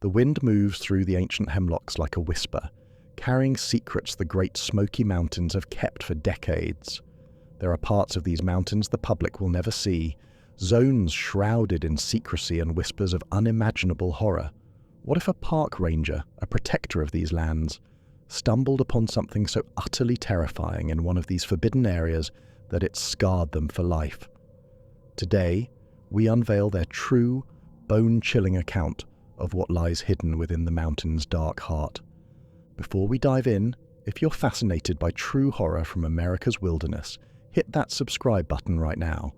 The wind moves through the ancient hemlocks like a whisper, carrying secrets the Great Smoky Mountains have kept for decades. There are parts of these mountains the public will never see, zones shrouded in secrecy and whispers of unimaginable horror. What if a park ranger, a protector of these lands, stumbled upon something so utterly terrifying in one of these forbidden areas that it scarred them for life? Today, we unveil their true, bone-chilling account of what lies hidden within the mountain's dark heart. Before we dive in, if you're fascinated by true horror from America's wilderness, hit that subscribe button right now.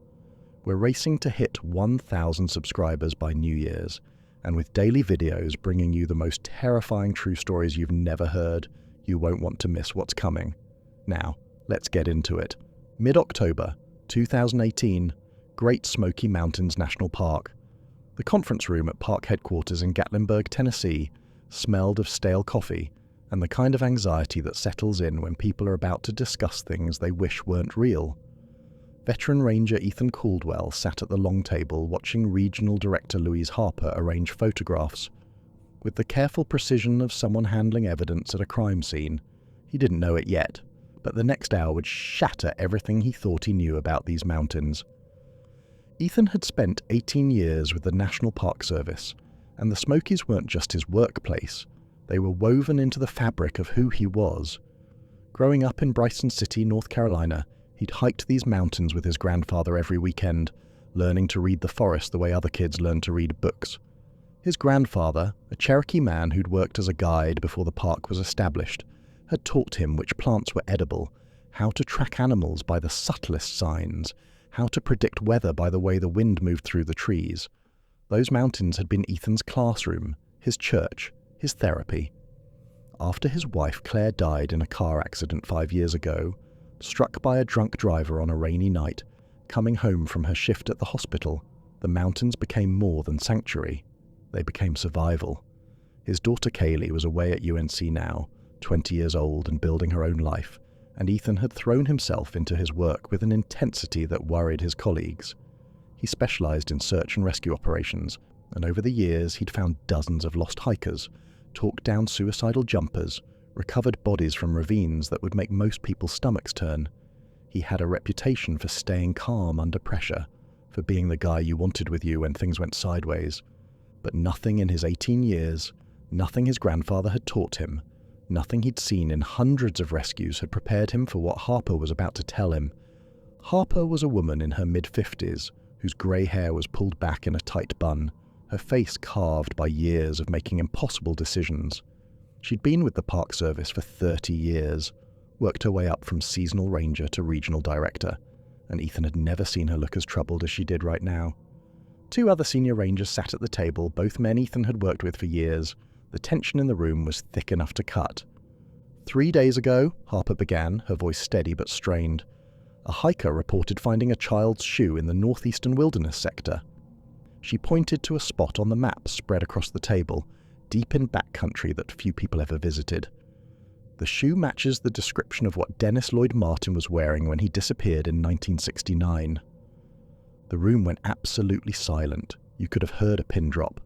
We're racing to hit 1,000 subscribers by New Year's, and with daily videos bringing you the most terrifying true stories you've never heard, you won't want to miss what's coming. Now, let's get into it. Mid-October 2018, Great Smoky Mountains National Park. The conference room at park headquarters in Gatlinburg, Tennessee, smelled of stale coffee and the kind of anxiety that settles in when people are about to discuss things they wish weren't real. Veteran Ranger Ethan Caldwell sat at the long table watching Regional Director Louise Harper arrange photographs. With the careful precision of someone handling evidence at a crime scene, he didn't know it yet, but the next hour would shatter everything he thought he knew about these mountains. Ethan had spent 18 years with the National Park Service, and the Smokies weren't just his workplace. They were woven into the fabric of who he was. Growing up in Bryson City, North Carolina, he'd hiked these mountains with his grandfather every weekend, learning to read the forest the way other kids learned to read books. His grandfather, a Cherokee man who'd worked as a guide before the park was established, had taught him which plants were edible, how to track animals by the subtlest signs, how to predict weather by the way the wind moved through the trees. Those mountains had been Ethan's classroom, his church, his therapy. After his wife Claire died in a car accident 5 years ago, struck by a drunk driver on a rainy night, coming home from her shift at the hospital, the mountains became more than sanctuary. They became survival. His daughter Kaylee was away at UNC now, 20 years old and building her own life, and Ethan had thrown himself into his work with an intensity that worried his colleagues. He specialized in search and rescue operations, and over the years he'd found dozens of lost hikers, talked down suicidal jumpers, recovered bodies from ravines that would make most people's stomachs turn. He had a reputation for staying calm under pressure, for being the guy you wanted with you when things went sideways. But nothing in his 18 years, nothing his grandfather had taught him, nothing he'd seen in hundreds of rescues had prepared him for what Harper was about to tell him. Harper was a woman in her mid-50s, whose grey hair was pulled back in a tight bun, her face carved by years of making impossible decisions. She'd been with the Park Service for 30 years, worked her way up from seasonal ranger to regional director, and Ethan had never seen her look as troubled as she did right now. 2 other senior rangers sat at the table, both men Ethan had worked with for years. The tension in the room was thick enough to cut. 3 days ago, Harper began, her voice steady but strained, a hiker reported finding a child's shoe in the northeastern wilderness sector. She pointed to a spot on the map spread across the table, deep in backcountry that few people ever visited. The shoe matches the description of what Dennis Lloyd Martin was wearing when he disappeared in 1969. The room went absolutely silent. You could have heard a pin drop.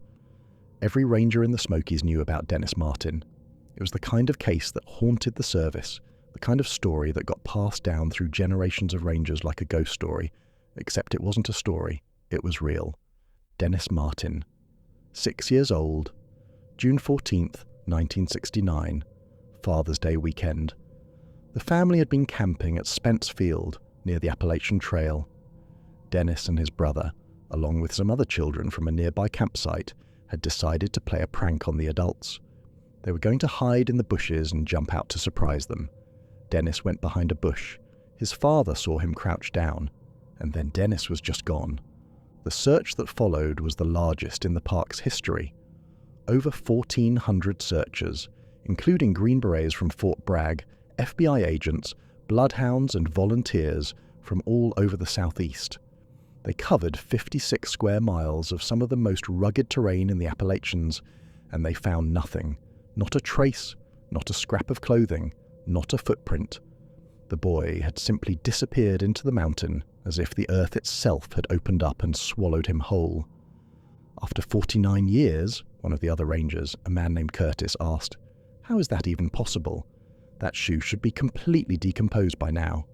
Every ranger in the Smokies knew about Dennis Martin. It was the kind of case that haunted the service, the kind of story that got passed down through generations of rangers like a ghost story, except it wasn't a story, it was real. Dennis Martin. 6 years old, June 14th, 1969, Father's Day weekend. The family had been camping at Spence Field, near the Appalachian Trail. Dennis and his brother, along with some other children from a nearby campsite, had decided to play a prank on the adults. They were going to hide in the bushes and jump out to surprise them. Dennis went behind a bush. His father saw him crouch down, and then Dennis was just gone. The search that followed was the largest in the park's history. Over 1,400 searchers, including Green Berets from Fort Bragg, FBI agents, bloodhounds and volunteers from all over the southeast. They covered 56 square miles of some of the most rugged terrain in the Appalachians, and they found nothing. Not a trace, not a scrap of clothing, not a footprint. The boy had simply disappeared into the mountain as if the earth itself had opened up and swallowed him whole. After 49 years, One of the other rangers, a man named Curtis, asked, "How is that even possible? That shoe should be completely decomposed by now."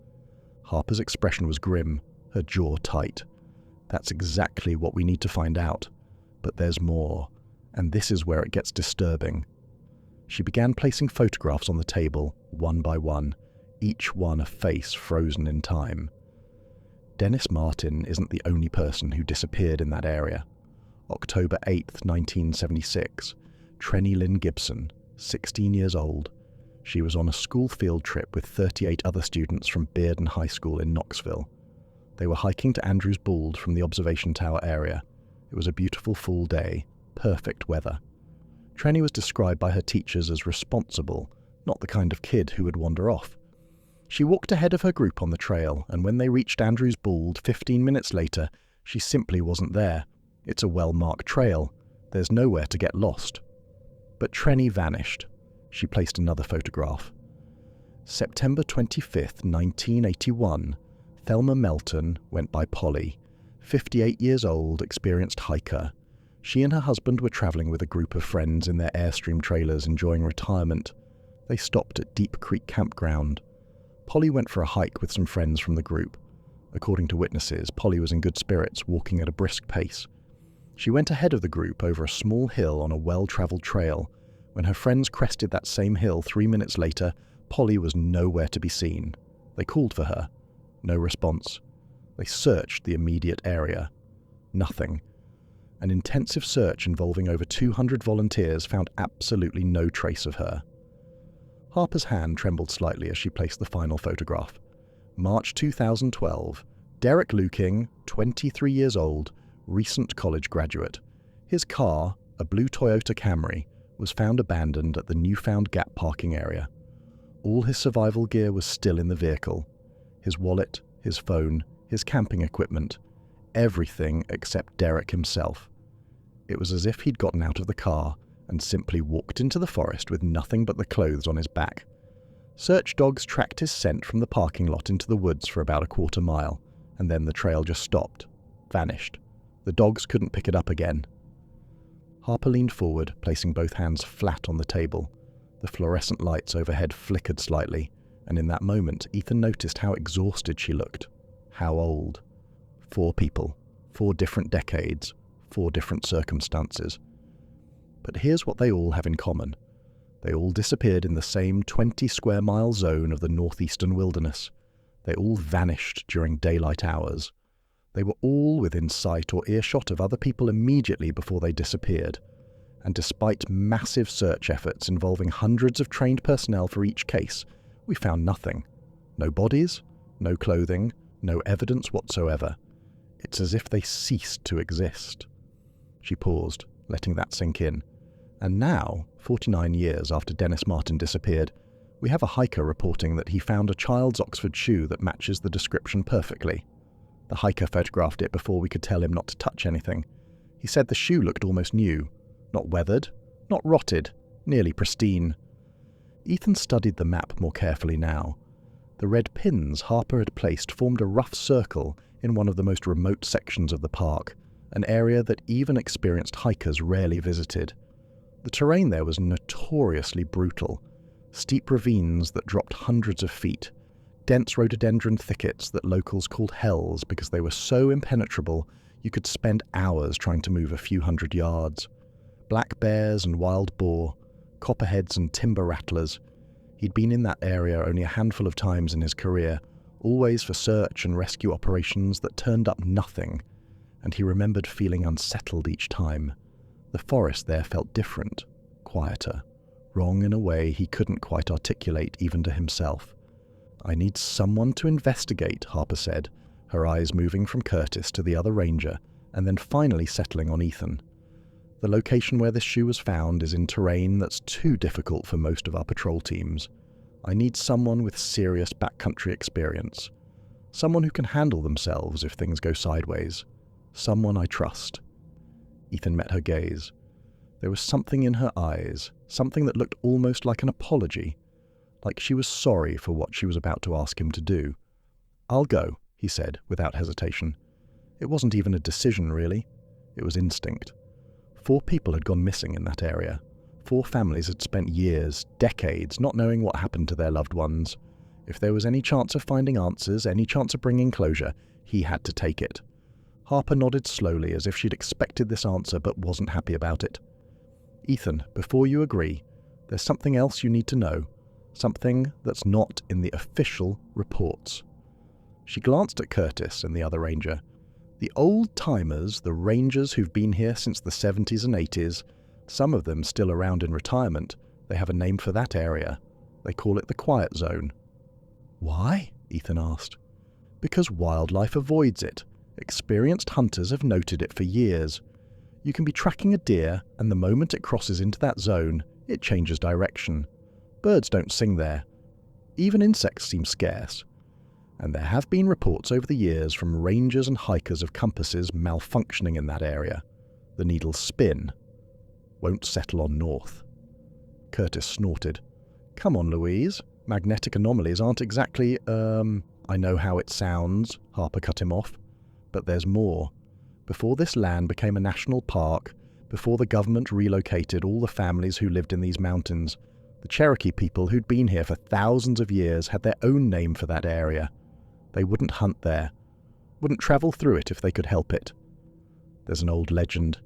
Harper's expression was grim, her jaw tight. "That's exactly what we need to find out. But there's more, and this is where it gets disturbing." She began placing photographs on the table, one by one, each one a face frozen in time. Dennis Martin isn't the only person who disappeared in that area. October 8th, 1976, Trenny Lynn Gibson, 16 years old. She was on a school field trip with 38 other students from Bearden High School in Knoxville. They were hiking to Andrews Bald from the observation tower area. It was a beautiful fall day, perfect weather. Trenny was described by her teachers as responsible, not the kind of kid who would wander off. She walked ahead of her group on the trail, and when they reached Andrews Bald 15 minutes later, she simply wasn't there. It's a well-marked trail. There's nowhere to get lost. But Trenny vanished. She placed another photograph. September 25th, 1981, Thelma Melton went by Polly, 58 years old, experienced hiker. She and her husband were traveling with a group of friends in their Airstream trailers enjoying retirement. They stopped at Deep Creek Campground. Polly went for a hike with some friends from the group. According to witnesses, Polly was in good spirits, walking at a brisk pace. She went ahead of the group over a small hill on a well-traveled trail. When her friends crested that same hill 3 minutes later, Polly was nowhere to be seen. They called for her. No response. They searched the immediate area. Nothing. An intensive search involving over 200 volunteers found absolutely no trace of her. Harper's hand trembled slightly as she placed the final photograph. March 2012. Derek Lueking, 23 years old, recent college graduate. His car, a blue Toyota Camry, was found abandoned at the Newfound Gap parking area. All his survival gear was still in the vehicle. His wallet, his phone, his camping equipment, everything except Derek himself. It was as if he'd gotten out of the car and simply walked into the forest with nothing but the clothes on his back. Search dogs tracked his scent from the parking lot into the woods for about a quarter mile, and then the trail just stopped, vanished. The dogs couldn't pick it up again. Harper leaned forward, placing both hands flat on the table. The fluorescent lights overhead flickered slightly, and in that moment, Ethan noticed how exhausted she looked. How old. 4 people, 4 different decades, 4 different circumstances. But here's what they all have in common. They all disappeared in the same 20-square-mile zone of the northeastern wilderness. They all vanished during daylight hours. They were all within sight or earshot of other people immediately before they disappeared. And despite massive search efforts involving hundreds of trained personnel for each case, we found nothing. No bodies, no clothing, no evidence whatsoever. It's as if they ceased to exist. She paused, letting that sink in. And now, 49 years after Dennis Martin disappeared, we have a hiker reporting that he found a child's Oxford shoe that matches the description perfectly. The hiker photographed it before we could tell him not to touch anything. He said the shoe looked almost new. Not weathered, not rotted, nearly pristine. Ethan studied the map more carefully now. The red pins Harper had placed formed a rough circle in one of the most remote sections of the park, an area that even experienced hikers rarely visited. The terrain there was notoriously brutal. Steep ravines that dropped hundreds of feet, dense rhododendron thickets that locals called hells because they were so impenetrable you could spend hours trying to move a few hundred yards. Black bears and wild boar, copperheads and timber rattlers. He'd been in that area only a handful of times in his career, always for search and rescue operations that turned up nothing, and he remembered feeling unsettled each time. The forest there felt different, quieter, wrong in a way he couldn't quite articulate even to himself. "I need someone to investigate," Harper said, her eyes moving from Curtis to the other ranger, and then finally settling on Ethan. "The location where this shoe was found is in terrain that's too difficult for most of our patrol teams. I need someone with serious backcountry experience. Someone who can handle themselves if things go sideways. Someone I trust." Ethan met her gaze. There was something in her eyes, something that looked almost like an apology, like she was sorry for what she was about to ask him to do. "I'll go," he said, without hesitation. It wasn't even a decision, really. It was instinct. 4 people had gone missing in that area. 4 families had spent years, decades, not knowing what happened to their loved ones. If there was any chance of finding answers, any chance of bringing closure, he had to take it. Harper nodded slowly as if she'd expected this answer but wasn't happy about it. Ethan, before you agree, there's something else you need to know. Something that's not in the official reports. She glanced at Curtis and the other ranger. The old-timers, the rangers who've been here since the 70s and 80s, some of them still around in retirement, they have a name for that area. They call it the Quiet Zone. Why? Ethan asked. Because wildlife avoids it. Experienced hunters have noted it for years. You can be tracking a deer, and the moment it crosses into that zone, it changes direction. Birds don't sing there. Even insects seem scarce. And there have been reports over the years from rangers and hikers of compasses malfunctioning in that area. The needles spin. Won't settle on north. Curtis snorted. Come on, Louise. Magnetic anomalies aren't exactly, I know how it sounds, Harper cut him off. But there's more. Before this land became a national park, before the government relocated all the families who lived in these mountains, the Cherokee people who'd been here for thousands of years had their own name for that area. They wouldn't hunt there, wouldn't travel through it if they could help it. There's an old legend.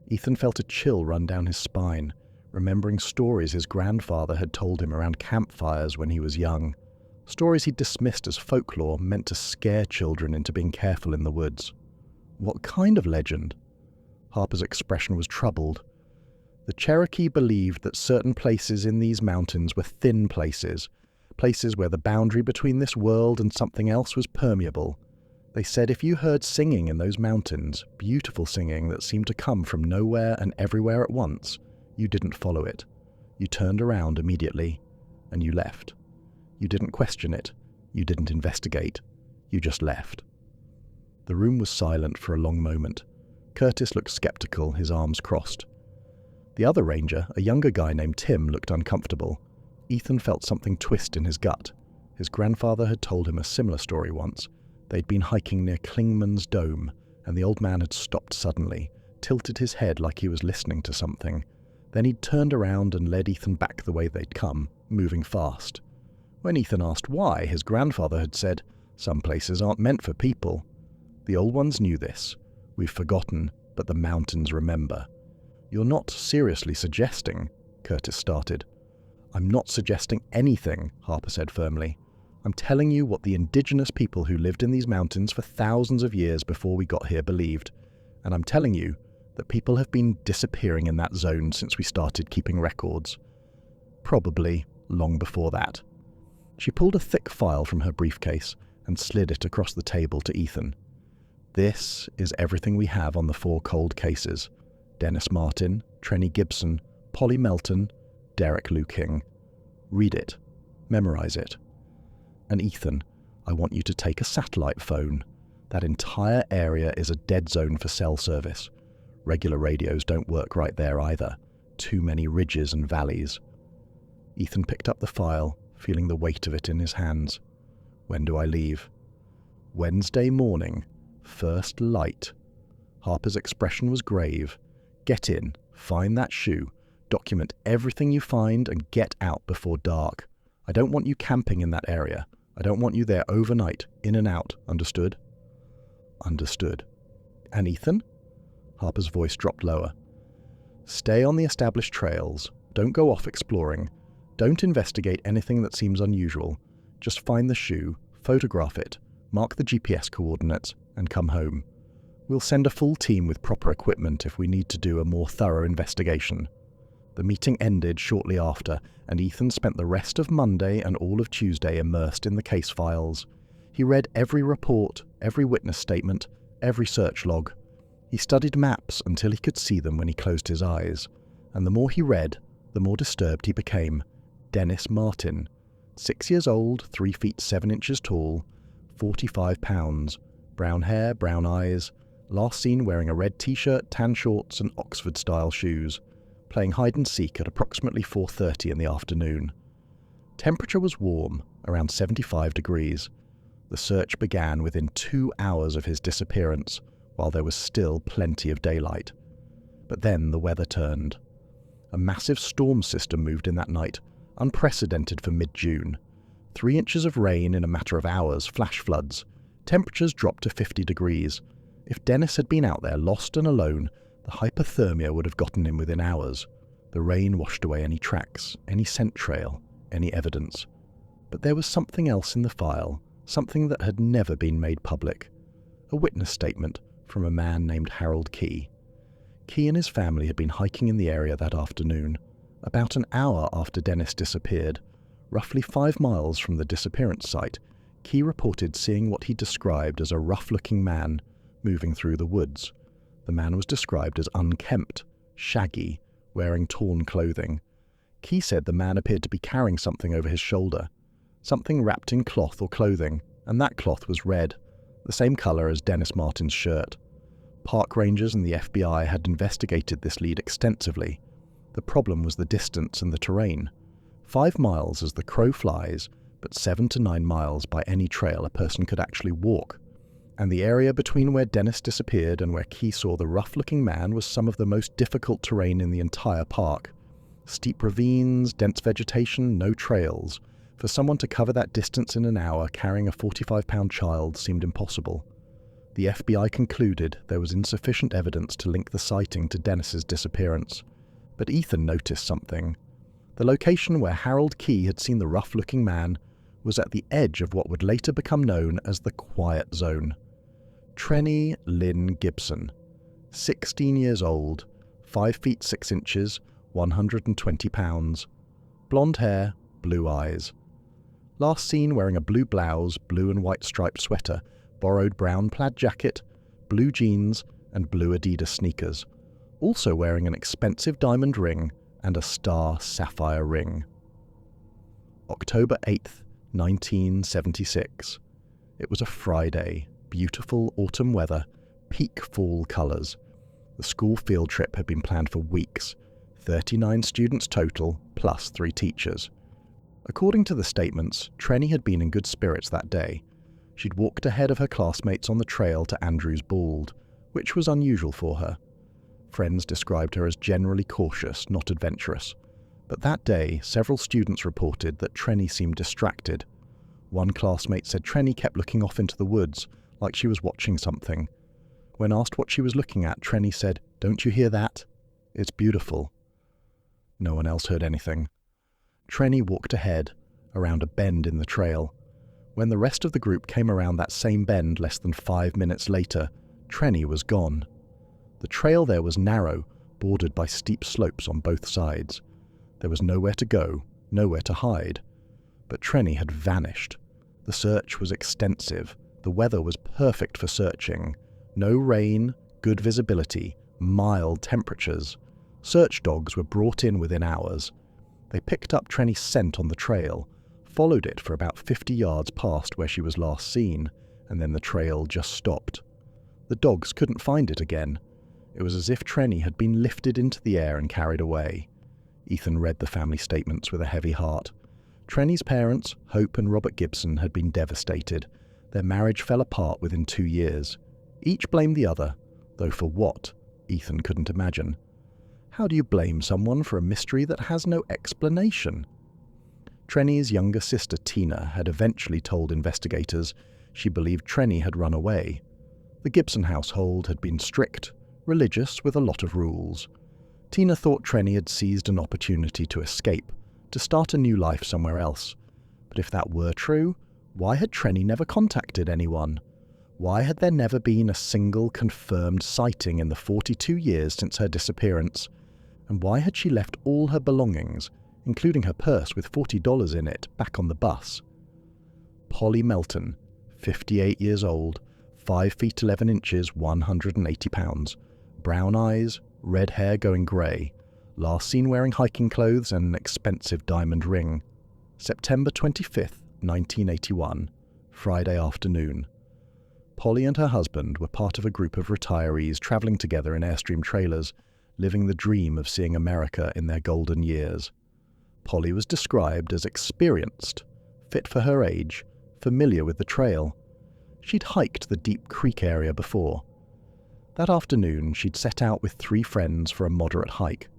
Ethan felt a chill run down his spine, remembering stories his grandfather had told him around campfires when he was young. Stories he'd dismissed as folklore meant to scare children into being careful in the woods. What kind of legend? Harper's expression was troubled. The Cherokee believed that certain places in these mountains were thin places, places where the boundary between this world and something else was permeable. They said if you heard singing in those mountains, beautiful singing that seemed to come from nowhere and everywhere at once, you didn't follow it. You turned around immediately, and you left. You didn't question it. You didn't investigate. You just left. The room was silent for a long moment. Curtis looked skeptical, his arms crossed. The other ranger, a younger guy named Tim, looked uncomfortable. Ethan felt something twist in his gut. His grandfather had told him a similar story once. They'd been hiking near Klingman's Dome, and the old man had stopped suddenly, tilted his head like he was listening to something. Then he'd turned around and led Ethan back the way they'd come, moving fast. When Ethan asked why, his grandfather had said, "Some places aren't meant for people." The old ones knew this. We've forgotten, but the mountains remember. You're not seriously suggesting, Curtis started. I'm not suggesting anything, Harper said firmly. I'm telling you what the indigenous people who lived in these mountains for thousands of years before we got here believed. And I'm telling you that people have been disappearing in that zone since we started keeping records. Probably long before that. She pulled a thick file from her briefcase and slid it across the table to Ethan. This is everything we have on the 4 cold cases. Dennis Martin, Trenny Gibson, Polly Melton, Derek Lueking. Read it. Memorize it. And Ethan, I want you to take a satellite phone. That entire area is a dead zone for cell service. Regular radios don't work right there either. Too many ridges and valleys. Ethan picked up the file, feeling the weight of it in his hands. When do I leave? Wednesday morning. First light. Harper's expression was grave. Get in, find that shoe, document everything you find and get out before dark. I don't want you camping in that area. I don't want you there overnight, in and out, understood? Understood. And Ethan? Harper's voice dropped lower. Stay on the established trails. Don't go off exploring. Don't investigate anything that seems unusual. Just find the shoe, photograph it, mark the GPS coordinates, and come home. We'll send a full team with proper equipment if we need to do a more thorough investigation. The meeting ended shortly after, and Ethan spent the rest of Monday and all of Tuesday immersed in the case files. He read every report, every witness statement, every search log. He studied maps until he could see them when he closed his eyes, and the more he read, the more disturbed he became. Dennis Martin, 6 years old, 3 feet 7 inches tall, 45 pounds, brown hair, brown eyes, last seen wearing a red t-shirt, tan shorts and Oxford-style shoes, playing hide-and-seek at approximately 4:30 in the afternoon. Temperature was warm, around 75 degrees. The search began within 2 hours of his disappearance, while there was still plenty of daylight. But then the weather turned. A massive storm system moved in that night, unprecedented for mid-June. 3 inches of rain in a matter of hours, flash floods. Temperatures dropped to 50 degrees. If Dennis had been out there lost and alone, the hypothermia would have gotten him within hours. The rain washed away any tracks, any scent trail, any evidence. But there was something else in the file, something that had never been made public. A witness statement from a man named Harold Key. Key and his family had been hiking in the area that afternoon. About an hour after Dennis disappeared, roughly 5 miles from the disappearance site, Key reported seeing what he described as a rough-looking man moving through the woods. The man was described as unkempt, shaggy, wearing torn clothing. Key said the man appeared to be carrying something over his shoulder, something wrapped in cloth or clothing, and that cloth was red, the same color as Dennis Martin's shirt. Park Rangers and the FBI had investigated this lead extensively. The problem was the distance and the terrain. 5 miles as the crow flies, but 7 to 9 miles by any trail a person could actually walk. And the area between where Dennis disappeared and where Key saw the rough-looking man was some of the most difficult terrain in the entire park. Steep ravines, dense vegetation, no trails. For someone to cover that distance in an hour carrying a 45-pound child seemed impossible. The FBI concluded there was insufficient evidence to link the sighting to Dennis's disappearance. But Ethan noticed something. The location where Harold Key had seen the rough-looking man was at the edge of what would later become known as the Quiet Zone. Trenny Lynn Gibson, 16 years old, 5 feet 6 inches, 120 pounds. Blonde hair, blue eyes. Last seen wearing a blue blouse, blue and white striped sweater, borrowed brown plaid jacket, blue jeans, and blue Adidas sneakers. Also wearing an expensive diamond ring and a star sapphire ring. October 8th, 1976. It was a Friday, beautiful autumn weather, peak fall colours. The school field trip had been planned for weeks, 39 students total, plus 3 teachers. According to the statements, Trenny had been in good spirits that day. She'd walked ahead of her classmates on the trail to Andrews Bald, which was unusual for her. Friends described her as generally cautious, not adventurous. But that day, several students reported that Trenny seemed distracted. One classmate said Trenny kept looking off into the woods, like she was watching something. When asked what she was looking at, Trenny said, "Don't you hear that? It's beautiful." No one else heard anything. Trenny walked ahead, around a bend in the trail. When the rest of the group came around that same bend less than 5 minutes later, Trenny was gone. The trail there was narrow, bordered by steep slopes on both sides. There was nowhere to go, nowhere to hide. But Trenny had vanished. The search was extensive. The weather was perfect for searching. No rain, good visibility, mild temperatures. Search dogs were brought in within hours. They picked up Trenny's scent on the trail, followed it for about 50 yards past where she was last seen, and then the trail just stopped. The dogs couldn't find it again. It was as if Trenny had been lifted into the air and carried away. Ethan read the family statements with a heavy heart. Trenny's parents, Hope and Robert Gibson, had been devastated. Their marriage fell apart within 2 years. Each blamed the other, though for what, Ethan couldn't imagine. How do you blame someone for a mystery that has no explanation? Trenny's younger sister Tina had eventually told investigators she believed Trenny had run away. The Gibson household had been strict, religious with a lot of rules. Tina thought Trenny had seized an opportunity to escape, to start a new life somewhere else. But if that were true, why had Trenny never contacted anyone? Why had there never been a single confirmed sighting in the 42 years since her disappearance? And why had she left all her belongings, including her purse with $40 in it, back on the bus? Polly Melton, 58 years old, 5 feet 11 inches, 180 pounds, brown eyes, red hair going grey, last seen wearing hiking clothes and an expensive diamond ring. September 25th, 1981, Friday afternoon. Polly and her husband were part of a group of retirees travelling together in Airstream trailers, living the dream of seeing America in their golden years. Polly was described as experienced, fit for her age, familiar with the trail. She'd hiked the deep creek area before. That afternoon, she'd set out with 3 friends for a moderate hike.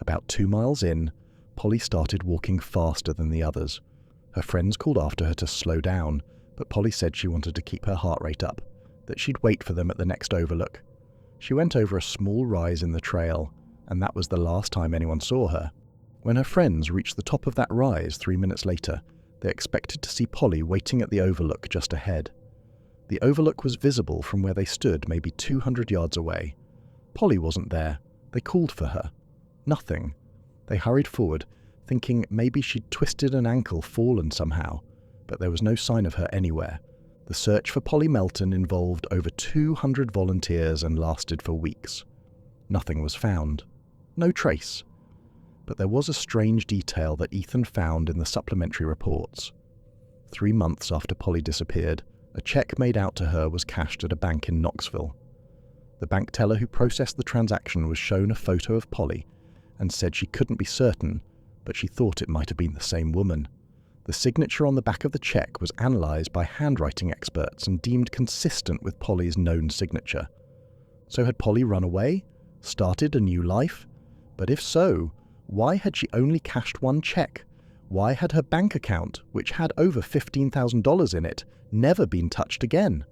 About 2 miles in, Polly started walking faster than the others. Her friends called after her to slow down, but Polly said she wanted to keep her heart rate up, that she'd wait for them at the next overlook. She went over a small rise in the trail, and that was the last time anyone saw her. When her friends reached the top of that rise 3 minutes later, they expected to see Polly waiting at the overlook just ahead. The overlook was visible from where they stood maybe 200 yards away. Polly wasn't there. They called for her. Nothing. They hurried forward, thinking maybe she'd twisted an ankle, fallen somehow, but there was no sign of her anywhere. The search for Polly Melton involved over 200 volunteers and lasted for weeks. Nothing was found. No trace. But there was a strange detail that Ethan found in the supplementary reports. 3 months after Polly disappeared, a check made out to her was cashed at a bank in Knoxville. The bank teller who processed the transaction was shown a photo of Polly and said she couldn't be certain, but she thought it might have been the same woman. The signature on the back of the check was analysed by handwriting experts and deemed consistent with Polly's known signature. So had Polly run away? Started a new life? But if so, why had she only cashed 1 check? Why had her bank account, which had over $15,000 in it, never been touched again?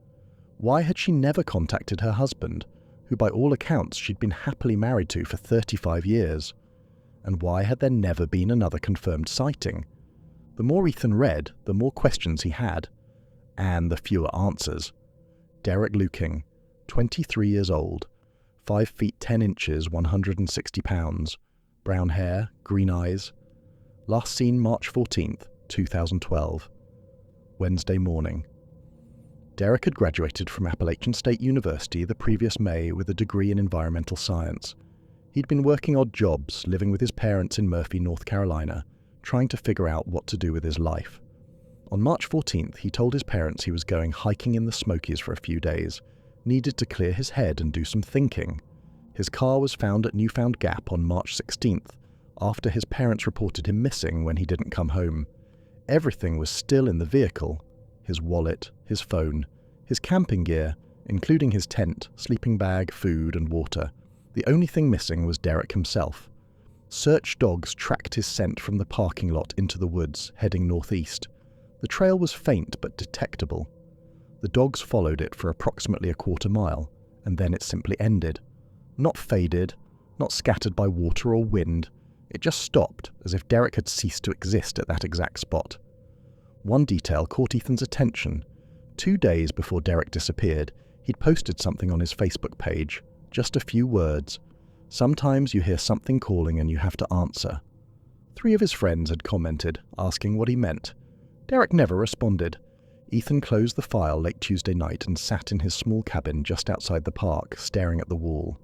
Why had she never contacted her husband, who by all accounts she'd been happily married to for 35 years? And why had there never been another confirmed sighting? The more Ethan read, the more questions he had, and the fewer answers. Derek Lueking, 23 years old, 5 feet 10 inches, 160 pounds, brown hair, green eyes. Last seen March 14th, 2012. Wednesday morning. Derek had graduated from Appalachian State University the previous May with a degree in environmental science. He'd been working odd jobs, living with his parents in Murphy, North Carolina, trying to figure out what to do with his life. On March 14th, he told his parents he was going hiking in the Smokies for a few days, needed to clear his head and do some thinking. His car was found at Newfound Gap on March 16th, after his parents reported him missing when he didn't come home. Everything was still in the vehicle: his wallet, his phone, his camping gear, including his tent, sleeping bag, food and water. The only thing missing was Derek himself. Search dogs tracked his scent from the parking lot into the woods, heading northeast. The trail was faint but detectable. The dogs followed it for approximately a quarter mile, and then it simply ended. Not faded, not scattered by water or wind. It just stopped, as if Derek had ceased to exist at that exact spot. One detail caught Ethan's attention. 2 days before Derek disappeared, he'd posted something on his Facebook page. Just a few words. Sometimes you hear something calling and you have to answer. 3 of his friends had commented, asking what he meant. Derek never responded. Ethan closed the file late Tuesday night and sat in his small cabin just outside the park, staring at the wall.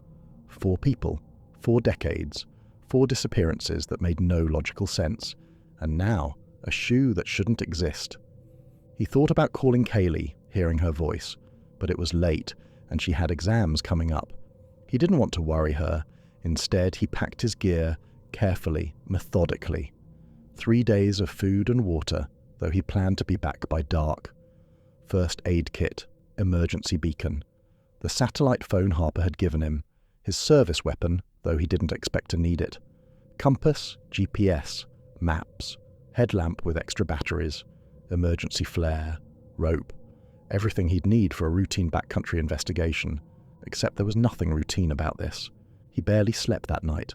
4 people, 4 decades, 4 disappearances that made no logical sense, and now a shoe that shouldn't exist. He thought about calling Kaylee, hearing her voice, but it was late and she had exams coming up. He didn't want to worry her. Instead, he packed his gear carefully, methodically. 3 days of food and water, though he planned to be back by dark. First aid kit, emergency beacon, the satellite phone Harper had given him, his service weapon, though he didn't expect to need it, compass, GPS, maps, headlamp with extra batteries, emergency flare, rope, everything he'd need for a routine backcountry investigation, except there was nothing routine about this. He barely slept that night.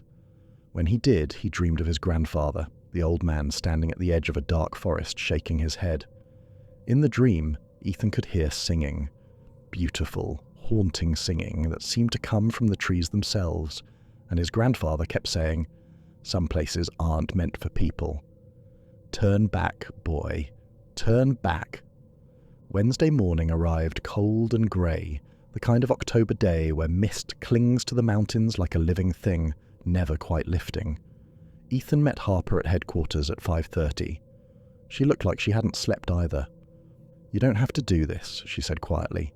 When he did, he dreamed of his grandfather, the old man standing at the edge of a dark forest shaking his head. In the dream, Ethan could hear singing. Beautiful, haunting singing that seemed to come from the trees themselves, and his grandfather kept saying, "Some places aren't meant for people. Turn back, boy. Turn back." Wednesday morning arrived cold and grey, the kind of October day where mist clings to the mountains like a living thing, never quite lifting. Ethan met Harper at headquarters at 5:30. She looked like she hadn't slept either. "You don't have to do this," she said quietly.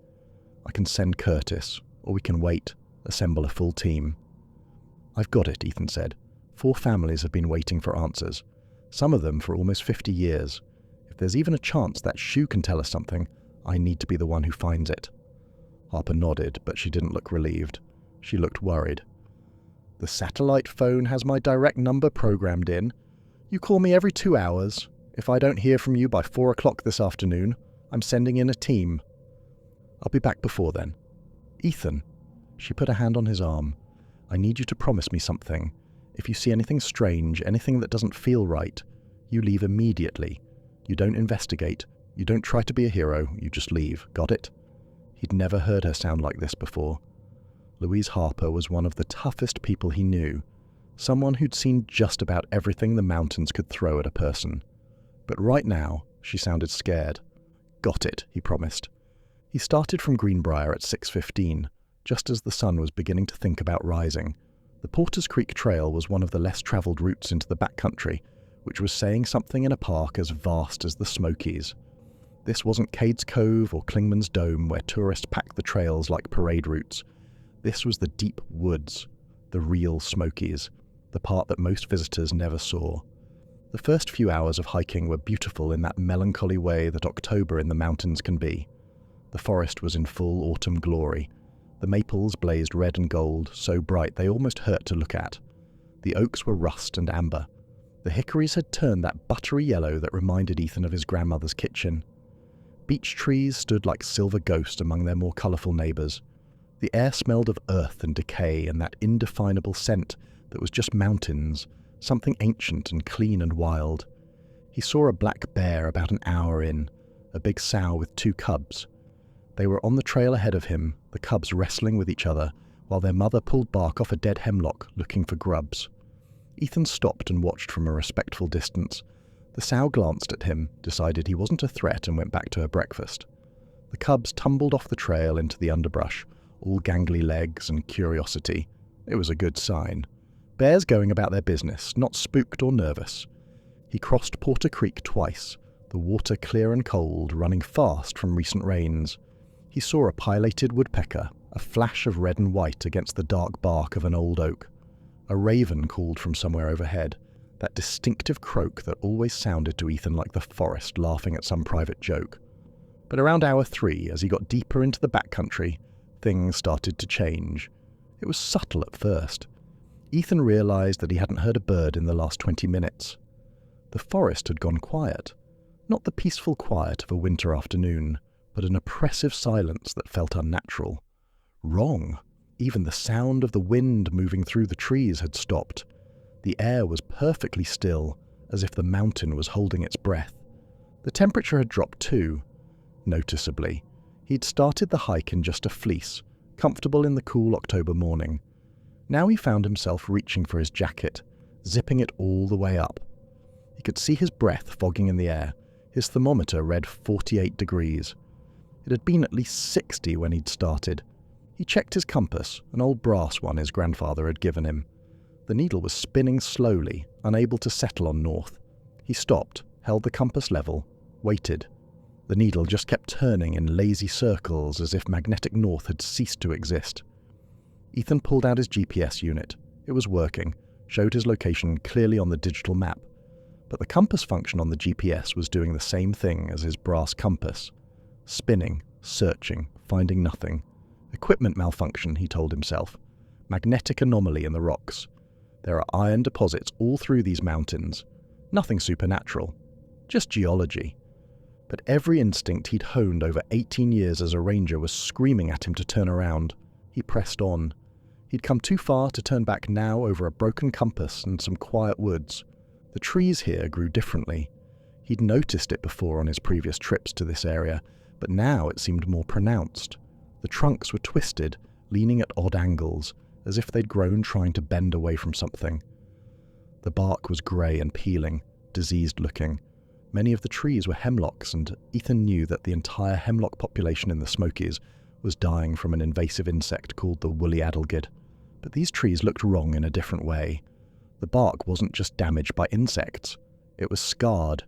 "I can send Curtis, or we can wait, assemble a full team." "I've got it," Ethan said. 4 families have been waiting for answers, some of them for almost 50 years. If there's even a chance that shoe can tell us something, I need to be the one who finds it. Harper nodded, but she didn't look relieved. She looked worried. "The satellite phone has my direct number programmed in. You call me every 2 hours. If I don't hear from you by 4 o'clock this afternoon, I'm sending in a team." "I'll be back before then." "Ethan," she put a hand on his arm, "I need you to promise me something. If you see anything strange, anything that doesn't feel right, you leave immediately. You don't investigate. You don't try to be a hero. You just leave. Got it?" He'd never heard her sound like this before. Louise Harper was one of the toughest people he knew, someone who'd seen just about everything the mountains could throw at a person. But right now, she sounded scared. "Got it," he promised. He started from Greenbrier at 6:15, just as the sun was beginning to think about rising. The Porters Creek Trail was one of the less travelled routes into the backcountry, which was saying something in a park as vast as the Smokies. This wasn't Cades Cove or Klingman's Dome, where tourists packed the trails like parade routes. This was the deep woods, the real Smokies, the part that most visitors never saw. The first few hours of hiking were beautiful in that melancholy way that October in the mountains can be. The forest was in full autumn glory. The maples blazed red and gold, so bright they almost hurt to look at. The oaks were rust and amber. The hickories had turned that buttery yellow that reminded Ethan of his grandmother's kitchen. Beech trees stood like silver ghosts among their more colourful neighbours. The air smelled of earth and decay and that indefinable scent that was just mountains, something ancient and clean and wild. He saw a black bear about an hour in, a big sow with 2 cubs. They were on the trail ahead of him, the cubs wrestling with each other, while their mother pulled bark off a dead hemlock, looking for grubs. Ethan stopped and watched from a respectful distance. The sow glanced at him, decided he wasn't a threat, and went back to her breakfast. The cubs tumbled off the trail into the underbrush, all gangly legs and curiosity. It was a good sign. Bears going about their business, not spooked or nervous. He crossed Porter Creek twice, the water clear and cold, running fast from recent rains. He saw a pileated woodpecker, a flash of red and white against the dark bark of an old oak. A raven called from somewhere overhead, that distinctive croak that always sounded to Ethan like the forest laughing at some private joke. But around hour 3, as he got deeper into the backcountry, things started to change. It was subtle at first. Ethan realised that he hadn't heard a bird in the last 20 minutes. The forest had gone quiet. Not the peaceful quiet of a winter afternoon, but an oppressive silence that felt unnatural. Wrong. Even the sound of the wind moving through the trees had stopped. The air was perfectly still, as if the mountain was holding its breath. The temperature had dropped too, noticeably. He'd started the hike in just a fleece, comfortable in the cool October morning. Now he found himself reaching for his jacket, zipping it all the way up. He could see his breath fogging in the air. His thermometer read 48 degrees. It had been at least 60 when he'd started. He checked his compass, an old brass one his grandfather had given him. The needle was spinning slowly, unable to settle on north. He stopped, held the compass level, waited. The needle just kept turning in lazy circles as if magnetic north had ceased to exist. Ethan pulled out his GPS unit. It was working, showed his location clearly on the digital map. But the compass function on the GPS was doing the same thing as his brass compass. Spinning, searching, finding nothing. Equipment malfunction, he told himself. Magnetic anomaly in the rocks. There are iron deposits all through these mountains. Nothing supernatural. Just geology. But every instinct he'd honed over 18 years as a ranger was screaming at him to turn around. He pressed on. He'd come too far to turn back now over a broken compass and some quiet woods. The trees here grew differently. He'd noticed it before on his previous trips to this area, but now it seemed more pronounced. The trunks were twisted, leaning at odd angles, as if they'd grown trying to bend away from something. The bark was grey and peeling, diseased-looking. Many of the trees were hemlocks, and Ethan knew that the entire hemlock population in the Smokies was dying from an invasive insect called the woolly adelgid. But these trees looked wrong in a different way. The bark wasn't just damaged by insects. It was scarred.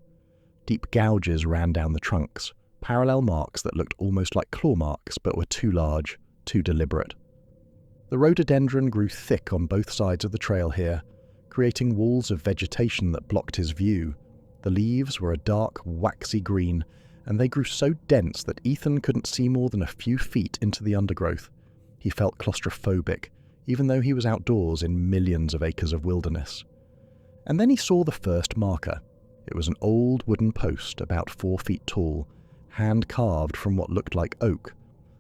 Deep gouges ran down the trunks, parallel marks that looked almost like claw marks but were too large, too deliberate. The rhododendron grew thick on both sides of the trail here, creating walls of vegetation that blocked his view. The leaves were a dark, waxy green, and they grew so dense that Ethan couldn't see more than a few feet into the undergrowth. He felt claustrophobic, even though he was outdoors in millions of acres of wilderness. And then he saw the first marker. It was an old wooden post about 4 feet tall, hand-carved from what looked like oak.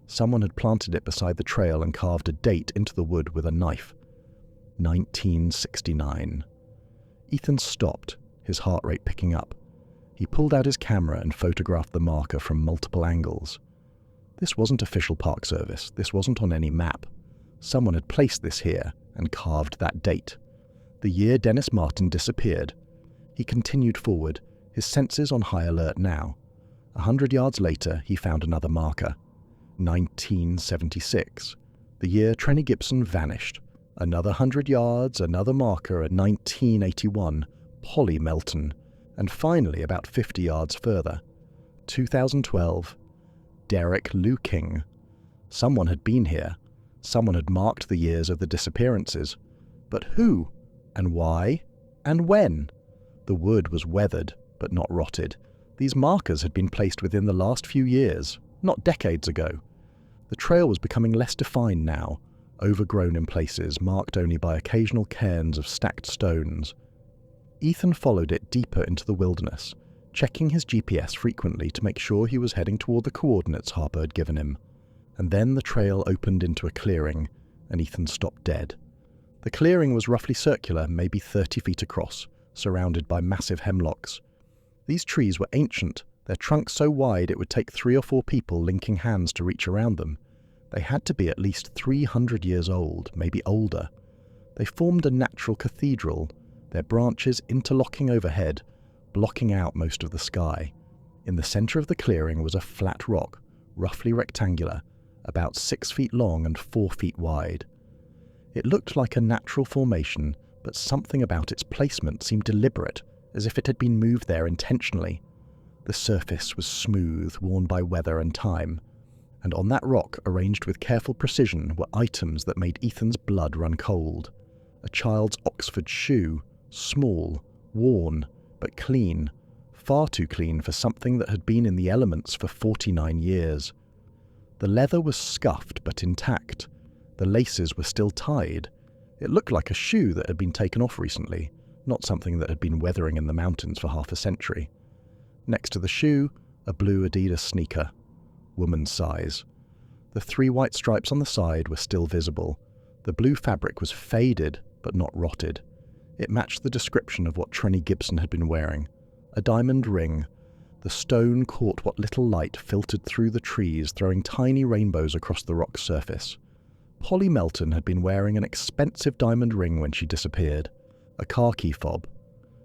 Someone had planted it beside the trail and carved a date into the wood with a knife. 1969. Ethan stopped, his heart rate picking up. He pulled out his camera and photographed the marker from multiple angles. This wasn't official Park Service. This wasn't on any map. Someone had placed this here and carved that date. The year Dennis Martin disappeared. He continued forward, his senses on high alert now. 100 yards later, he found another marker. 1976. The year Trenny Gibson vanished. Another 100 yards, another marker at 1981, Polly Melton. And finally, about 50 yards further, 2012, Derek Lueking. Someone had been here. Someone had marked the years of the disappearances. But who? And why? And when? The wood was weathered, but not rotted. These markers had been placed within the last few years, not decades ago. The trail was becoming less defined now, overgrown in places, marked only by occasional cairns of stacked stones. Ethan followed it deeper into the wilderness, checking his GPS frequently to make sure he was heading toward the coordinates Harper had given him. And then the trail opened into a clearing, and Ethan stopped dead. The clearing was roughly circular, maybe 30 feet across, surrounded by massive hemlocks. These trees were ancient, their trunks so wide it would take 3 or 4 people linking hands to reach around them. They had to be at least 300 years old, maybe older. They formed a natural cathedral, their branches interlocking overhead, blocking out most of the sky. In the center of the clearing was a flat rock, roughly rectangular, about 6 feet long and 4 feet wide. It looked like a natural formation, but something about its placement seemed deliberate, as if it had been moved there intentionally. The surface was smooth, worn by weather and time, and on that rock, arranged with careful precision, were items that made Ethan's blood run cold. A child's Oxford shoe, small, worn, but clean, far too clean for something that had been in the elements for 49 years. The leather was scuffed but intact. The laces were still tied. It looked like a shoe that had been taken off recently, not something that had been weathering in the mountains for half a century. Next to the shoe, a blue Adidas sneaker, woman's size. The 3 white stripes on the side were still visible. The blue fabric was faded but not rotted. It matched the description of what Trenny Gibson had been wearing. A diamond ring. The stone caught what little light filtered through the trees, throwing tiny rainbows across the rock's surface. Polly Melton had been wearing an expensive diamond ring when she disappeared. A car key fob.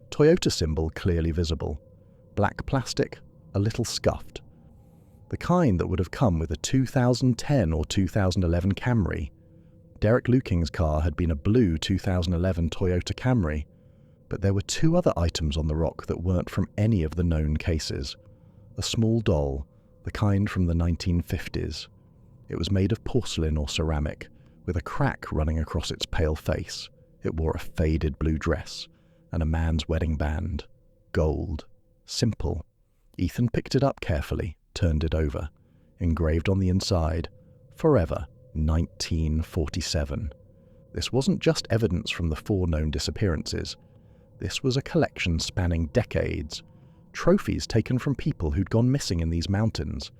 Toyota symbol clearly visible. Black plastic, a little scuffed. The kind that would have come with a 2010 or 2011 Camry. Derek Lueking's car had been a blue 2011 Toyota Camry, but there were 2 other items on the rock that weren't from any of the known cases. A small doll, the kind from the 1950s. It was made of porcelain or ceramic, with a crack running across its pale face. It wore a faded blue dress, and a man's wedding band. Gold. Simple. Ethan picked it up carefully, turned it over. Engraved on the inside, Forever, 1947. This wasn't just evidence from the 4 known disappearances. This was a collection spanning decades. Trophies taken from people who'd gone missing in these mountains.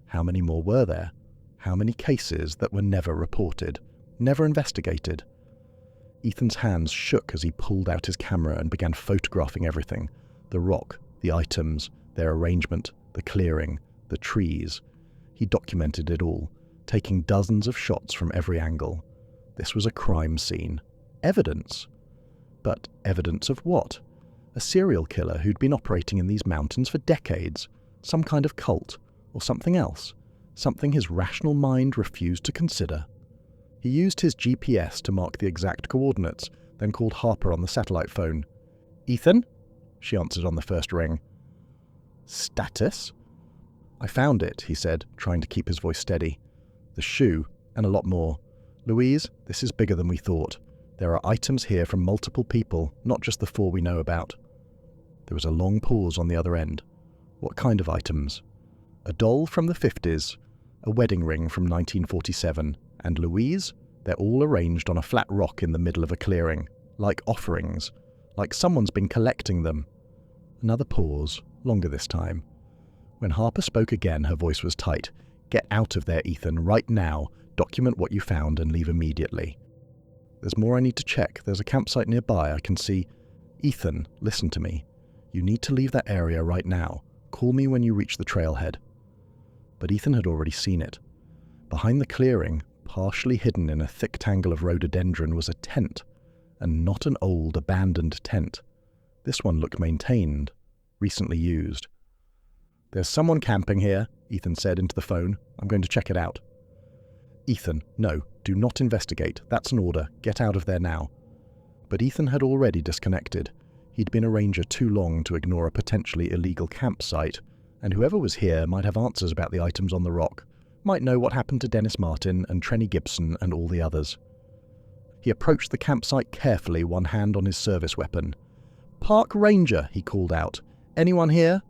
How many more were there? How many cases that were never reported, never investigated? Ethan's hands shook as he pulled out his camera and began photographing everything. The rock, the items, their arrangement, the clearing, the trees. He documented it all, taking dozens of shots from every angle. This was a crime scene. Evidence. But evidence of what? A serial killer who'd been operating in these mountains for decades. Some kind of cult, or something else. Something his rational mind refused to consider. He used his GPS to mark the exact coordinates, then called Harper on the satellite phone. "Ethan?" She answered on the first ring. "Status?" "I found it," he said, trying to keep his voice steady. "The shoe, and a lot more. Louise, this is bigger than we thought. There are items here from multiple people, not just the 4 we know about." There was a long pause on the other end. "What kind of items?" A doll from the 50s, a wedding ring from 1947, and Louise, they're all arranged on a flat rock in the middle of a clearing, like offerings, like someone's been collecting them. Another pause, longer this time. When Harper spoke again, her voice was tight. "Get out of there, Ethan, right now. Document what you found and leave immediately." "There's more I need to check. There's a campsite nearby I can see." "Ethan, listen to me. You need to leave that area right now. Call me when you reach the trailhead." But Ethan had already seen it. Behind the clearing, partially hidden in a thick tangle of rhododendron, was a tent, and not an old, abandoned tent. This one looked maintained, recently used. "There's someone camping here," Ethan said into the phone. "I'm going to check it out." "Ethan, no, do not investigate. That's an order. Get out of there now." But Ethan had already disconnected. He'd been a ranger too long to ignore a potentially illegal campsite, and whoever was here might have answers about the items on the rock, might know what happened to Dennis Martin and Trenny Gibson and all the others. He approached the campsite carefully, one hand on his service weapon. "Park Ranger," he called out. "Anyone here?"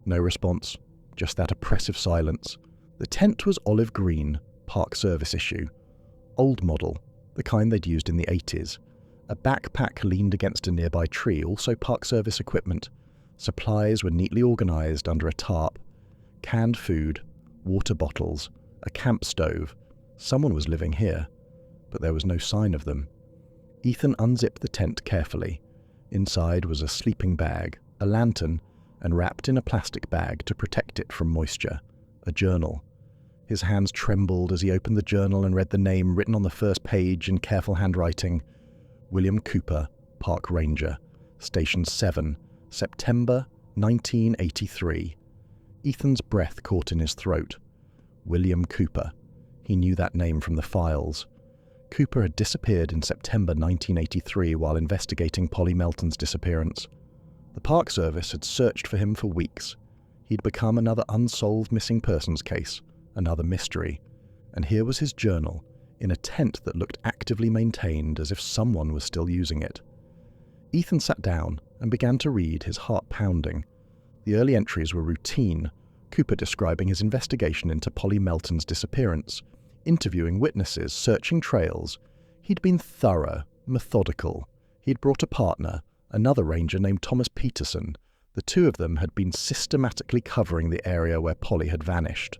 No response, just that oppressive silence. The tent was olive green, Park Service issue. Old model, the kind they'd used in the 80s. A backpack leaned against a nearby tree, also Park Service equipment. Supplies were neatly organised under a tarp. Canned food, water bottles, a camp stove. Someone was living here, but there was no sign of them. Ethan unzipped the tent carefully. Inside was a sleeping bag, a lantern, and wrapped in a plastic bag to protect it from moisture, a journal. His hands trembled as he opened the journal and read the name written on the first page in careful handwriting. William Cooper, Park Ranger, Station 7, September 1983. Ethan's breath caught in his throat. William Cooper. He knew that name from the files. Cooper had disappeared in September 1983 while investigating Polly Melton's disappearance. The Park Service had searched for him for weeks. He'd become another unsolved missing persons case, another mystery. And here was his journal, in a tent that looked actively maintained as if someone was still using it. Ethan sat down and began to read, his heart pounding. The early entries were routine, Cooper describing his investigation into Polly Melton's disappearance, interviewing witnesses, searching trails. He'd been thorough, methodical. He'd brought a partner, another ranger named Thomas Peterson. The two of them had been systematically covering the area where Polly had vanished.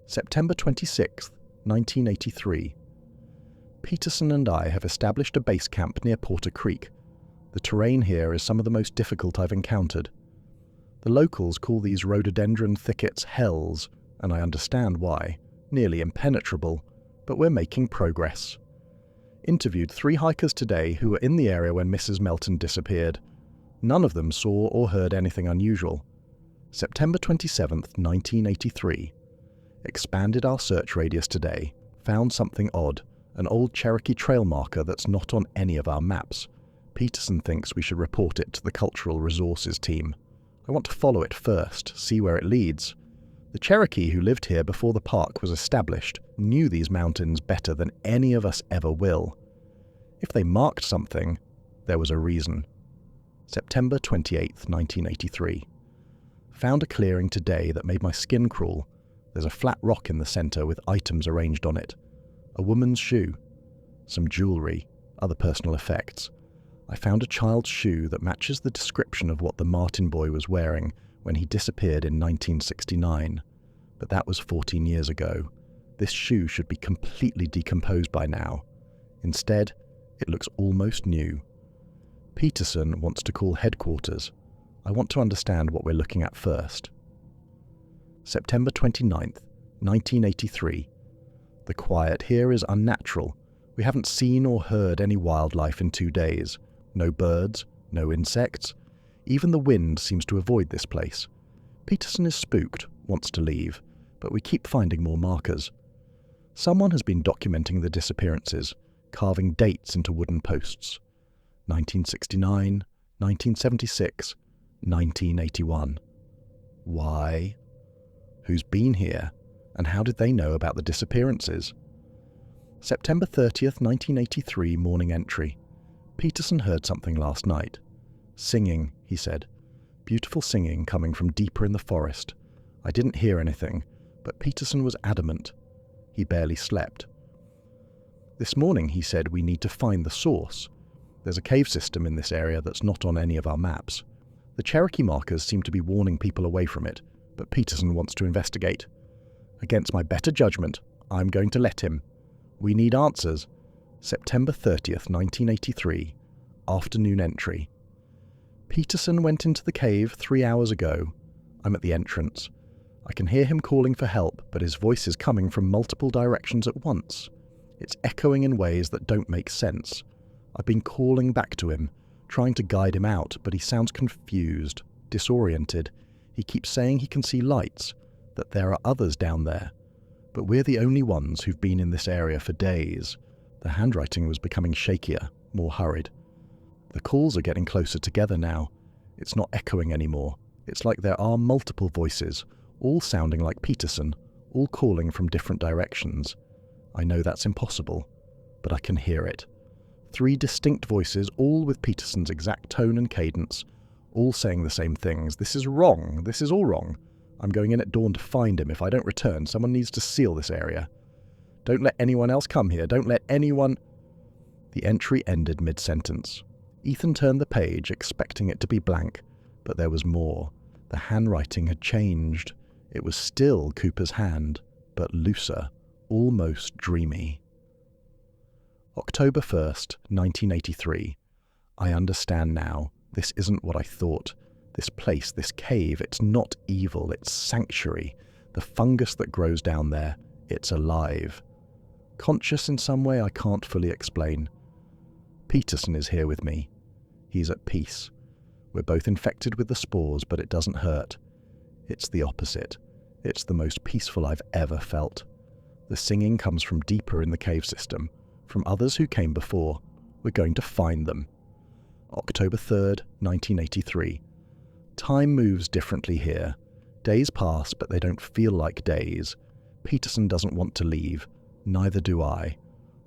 September 26, 1983. Peterson and I have established a base camp near Porter Creek. The terrain here is some of the most difficult I've encountered. The locals call these rhododendron thickets hells, and I understand why. Nearly impenetrable, but we're making progress. Interviewed 3 hikers today who were in the area when Mrs. Melton disappeared. None of them saw or heard anything unusual. September 27, 1983. Expanded our search radius today. Found something odd. An old Cherokee trail marker that's not on any of our maps. Peterson thinks we should report it to the Cultural Resources team. I want to follow it first, see where it leads. The Cherokee who lived here before the park was established knew these mountains better than any of us ever will. If they marked something, there was a reason. September 28, 1983. Found a clearing today that made my skin crawl. There's a flat rock in the centre with items arranged on it. A woman's shoe. Some jewellery, other personal effects. I found a child's shoe that matches the description of what the Martin boy was wearing when he disappeared in 1969. But that was 14 years ago. This shoe should be completely decomposed by now. Instead, it looks almost new. Peterson wants to call headquarters. I want to understand what we're looking at first. September 29th, 1983. The quiet here is unnatural. We haven't seen or heard any wildlife in 2 days. No birds, no insects. Even the wind seems to avoid this place. Peterson is spooked, wants to leave, but we keep finding more markers. Someone has been documenting the disappearances, carving dates into wooden posts. 1969, 1976, 1981. Why? Who's been here? And how did they know about the disappearances? September 30th, 1983 morning entry. Peterson heard something last night. Singing, he said. Beautiful singing coming from deeper in the forest. I didn't hear anything, but Peterson was adamant. He barely slept. This morning he said we need to find the source. There's a cave system in this area that's not on any of our maps. The Cherokee markers seem to be warning people away from it, but Peterson wants to investigate. Against my better judgment, I'm going to let him. We need answers. September 30th, 1983. Afternoon entry. Peterson went into the cave 3 hours ago. I'm at the entrance. I can hear him calling for help, but his voice is coming from multiple directions at once. It's echoing in ways that don't make sense. I've been calling back to him, trying to guide him out, but he sounds confused, disoriented. He keeps saying he can see lights, that there are others down there. But we're the only ones who've been in this area for days. The handwriting was becoming shakier, more hurried. The calls are getting closer together now. It's not echoing anymore. It's like there are multiple voices, all sounding like Peterson, all calling from different directions. I know that's impossible, but I can hear it. 3 distinct voices, all with Peterson's exact tone and cadence, all saying the same things. This is wrong. This is all wrong. I'm going in at dawn to find him. If I don't return, someone needs to seal this area. Don't let anyone else come here. Don't let anyone... The entry ended mid-sentence. Ethan turned the page, expecting it to be blank, but there was more. The handwriting had changed. It was still Cooper's hand, but looser, almost dreamy. October 1st, 1983. I understand now. This isn't what I thought. This place, this cave, it's not evil, it's sanctuary. The fungus that grows down there, it's alive. Conscious in some way I can't fully explain. Peterson is here with me. He's at peace. We're both infected with the spores, but it doesn't hurt. It's the opposite. It's the most peaceful I've ever felt. The singing comes from deeper in the cave system, from others who came before. We're going to find them. October 3rd, 1983. Time moves differently here. Days pass, but they don't feel like days. Peterson doesn't want to leave. Neither do I.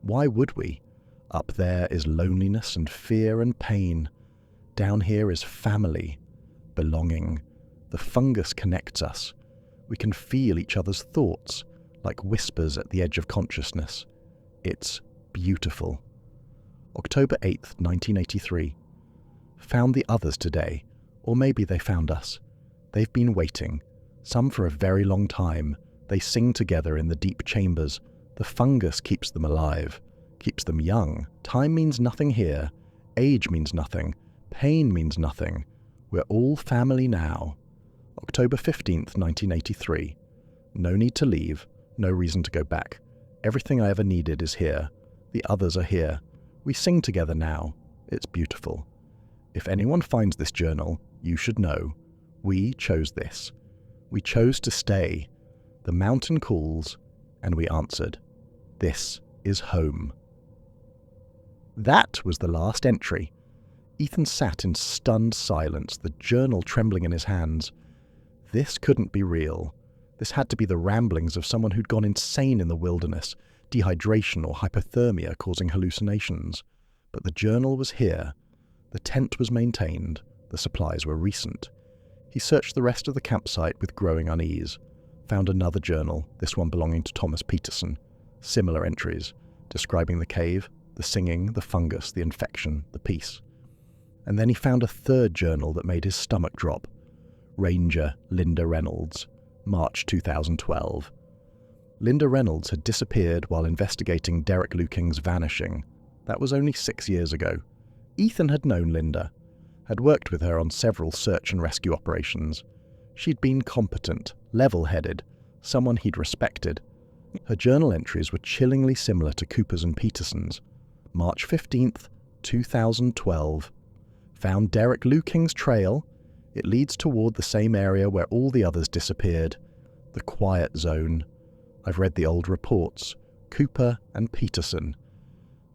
Why would we? Up there is loneliness and fear and pain. Down here is family, belonging. The fungus connects us. We can feel each other's thoughts, like whispers at the edge of consciousness. It's beautiful. October 8th, 1983. Found the others today, or maybe they found us. They've been waiting, some for a very long time. They sing together in the deep chambers. The fungus keeps them alive, keeps them young. Time means nothing here. Age means nothing. Pain means nothing. We're all family now. October 15th, 1983. No need to leave. No reason to go back. Everything I ever needed is here. The others are here. We sing together now. It's beautiful. If anyone finds this journal, you should know. We chose this. We chose to stay. The mountain calls, and we answered. This is home. That was the last entry. Ethan sat in stunned silence, the journal trembling in his hands. This couldn't be real. This had to be the ramblings of someone who'd gone insane in the wilderness, dehydration or hypothermia causing hallucinations. But the journal was here. The tent was maintained. The supplies were recent. He searched the rest of the campsite with growing unease. Found another journal, this one belonging to Thomas Peterson. Similar entries, describing the cave, the singing, the fungus, the infection, the peace. And then he found a third journal that made his stomach drop. Ranger Linda Reynolds, March 2012. Linda Reynolds had disappeared while investigating Derek Lueking's vanishing. That was only 6 years ago. Ethan had known Linda, had worked with her on several search and rescue operations. She'd been competent, level-headed, someone he'd respected. Her journal entries were chillingly similar to Cooper's and Peterson's. March 15th, 2012. Found Derek Lueking's trail. It leads toward the same area where all the others disappeared. The quiet zone. I've read the old reports. Cooper and Peterson.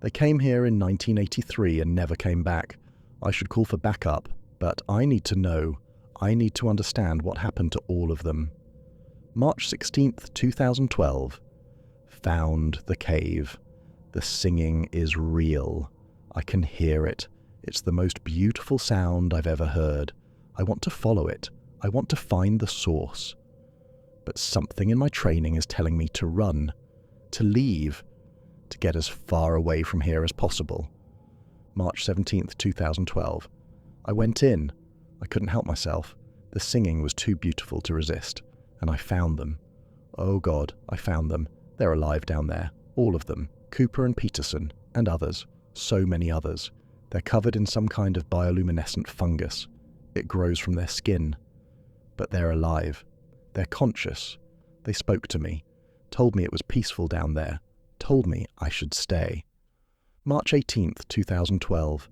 They came here in 1983 and never came back. I should call for backup, but I need to know. I need to understand what happened to all of them. March 16th, 2012. Found the cave. The singing is real. I can hear it. It's the most beautiful sound I've ever heard. I want to follow it. I want to find the source. but something in my training is telling me to run, to leave, to get as far away from here as possible. March 17th, 2012. I went in. I couldn't help myself. The singing was too beautiful to resist, and I found them. Oh God, I found them. They're alive down there, all of them. Cooper and Peterson, and others, so many others. They're covered in some kind of bioluminescent fungus. It grows from their skin. But they're alive. They're conscious. They spoke to me, told me it was peaceful down there, told me I should stay. March 18th, 2012.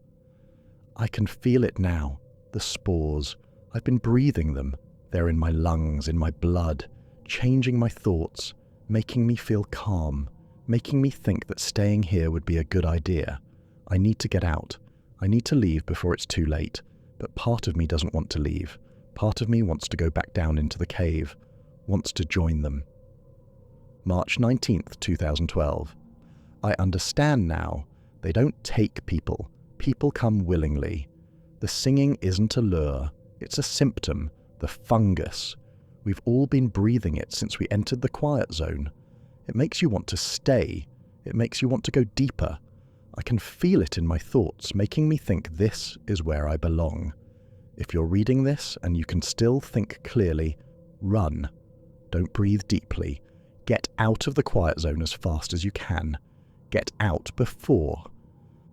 I can feel it now, the spores. I've been breathing them. They're in my lungs, in my blood, changing my thoughts, making me feel calm, making me think that staying here would be a good idea. I need to get out. I need to leave before it's too late, but part of me doesn't want to leave. Part of me wants to go back down into the cave, wants to join them. March 19th, 2012. I understand now. They don't take people. People come willingly. The singing isn't a lure. It's a symptom, the fungus. We've all been breathing it since we entered the quiet zone. It makes you want to stay. It makes you want to go deeper. I can feel it in my thoughts, making me think this is where I belong. If you're reading this and you can still think clearly, run. Don't breathe deeply. Get out of the quiet zone as fast as you can. Get out before.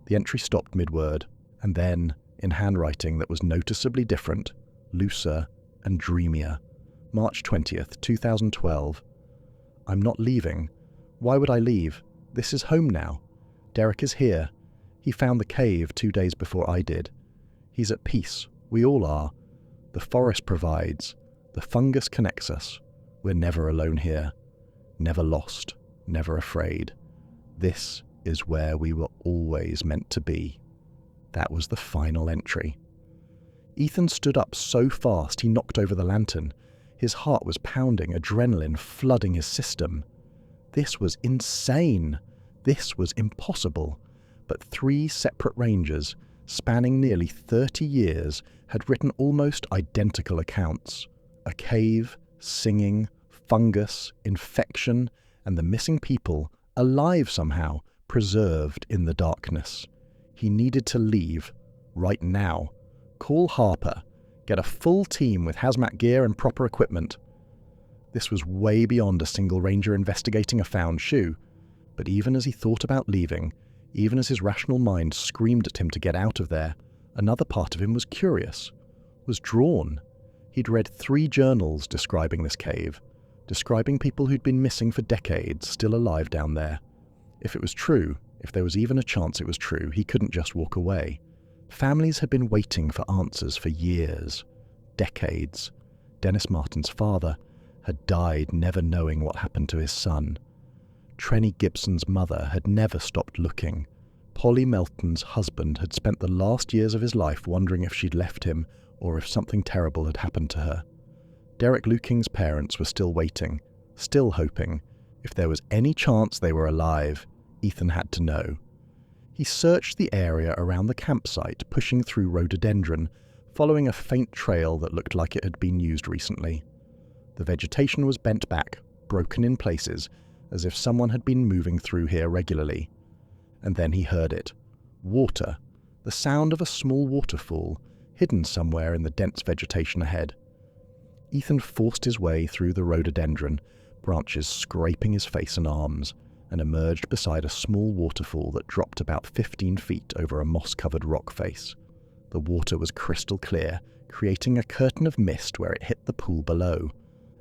The entry stopped mid-word, and then, in handwriting that was noticeably different, looser and dreamier. March 20th, 2012. I'm not leaving. Why would I leave? This is home now. Derek is here. He found the cave 2 days before I did. He's at peace. We all are. The forest provides. The fungus connects us. We're never alone here. Never lost. Never afraid. This is where we were always meant to be. That was the final entry. Ethan stood up so fast he knocked over the lantern. His heart was pounding, adrenaline flooding his system. This was insane. This was impossible. But 3 separate rangers, spanning nearly 30 years, had written almost identical accounts. A cave, singing, fungus, infection, and the missing people, alive somehow, preserved in the darkness. He needed to leave, right now. Call Harper. Get a full team with hazmat gear and proper equipment. This was way beyond a single ranger investigating a found shoe. But even as he thought about leaving, even as his rational mind screamed at him to get out of there, another part of him was curious, was drawn. He'd read 3 journals describing this cave, describing people who'd been missing for decades, still alive down there. If it was true, if there was even a chance it was true, he couldn't just walk away. Families had been waiting for answers for years, decades. Dennis Martin's father had died never knowing what happened to his son. Trenny Gibson's mother had never stopped looking. Polly Melton's husband had spent the last years of his life wondering if she'd left him or if something terrible had happened to her. Derek Lueking's parents were still waiting, still hoping. If there was any chance they were alive, Ethan had to know. He searched the area around the campsite, pushing through rhododendron, following a faint trail that looked like it had been used recently. The vegetation was bent back, broken in places, as if someone had been moving through here regularly. And then he heard it. Water. The sound of a small waterfall, hidden somewhere in the dense vegetation ahead. Ethan forced his way through the rhododendron, branches scraping his face and arms, and emerged beside a small waterfall that dropped about 15 feet over a moss-covered rock face. The water was crystal clear, creating a curtain of mist where it hit the pool below.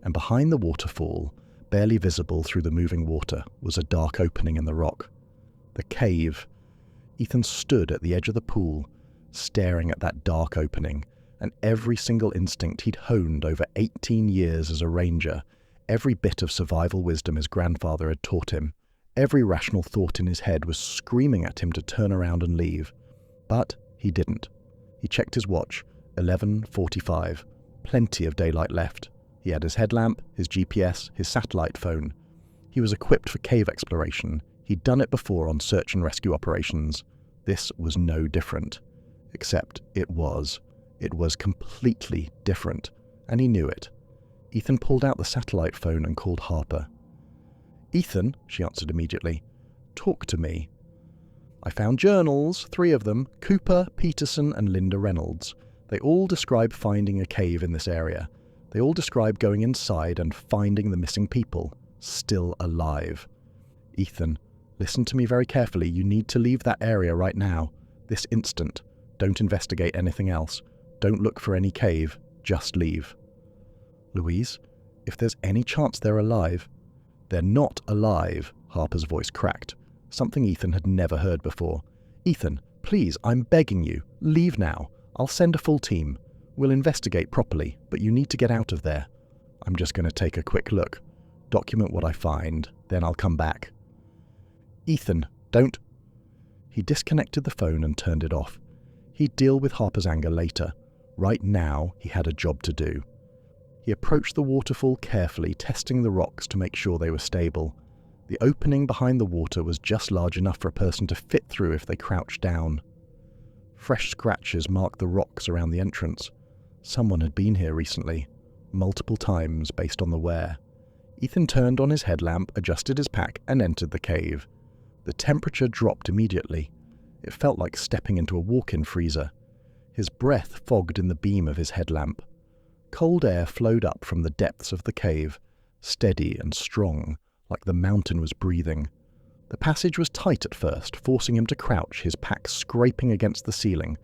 And behind the waterfall, barely visible through the moving water, was a dark opening in the rock. The cave. Ethan stood at the edge of the pool, staring at that dark opening, and every single instinct he'd honed over 18 years as a ranger, every bit of survival wisdom his grandfather had taught him, every rational thought in his head was screaming at him to turn around and leave. But he didn't. He checked his watch, 11:45. Plenty of daylight left. He had his headlamp, his GPS, his satellite phone. He was equipped for cave exploration. He'd done it before on search and rescue operations. This was no different. Except it was. It was completely different, and he knew it. Ethan pulled out the satellite phone and called Harper. "Ethan," she answered immediately. "Talk to me." "I found journals, 3 of them, Cooper, Peterson and Linda Reynolds. They all describe finding a cave in this area. They all describe going inside and finding the missing people, still alive. Ethan, listen to me very carefully. You need to leave that area right now, this instant. Don't investigate anything else. Don't look for any cave. Just leave." "Louise, if there's any chance they're alive..." "They're not alive," Harper's voice cracked, something Ethan had never heard before. "Ethan, please, I'm begging you, leave now. I'll send a full team. We'll investigate properly, but you need to get out of there. I'm just going to take a quick look, document what I find, then I'll come back." "Ethan, don't..." He disconnected the phone and turned it off. He'd deal with Harper's anger later. Right now, he had a job to do. He approached the waterfall carefully, testing the rocks to make sure they were stable. The opening behind the water was just large enough for a person to fit through if they crouched down. Fresh scratches marked the rocks around the entrance. Someone had been here recently, multiple times based on the wear. Ethan turned on his headlamp, adjusted his pack, and entered the cave. The temperature dropped immediately. It felt like stepping into a walk-in freezer. His breath fogged in the beam of his headlamp. Cold air flowed up from the depths of the cave, steady and strong, like the mountain was breathing. The passage was tight at first, forcing him to crouch, his pack scraping against the ceiling.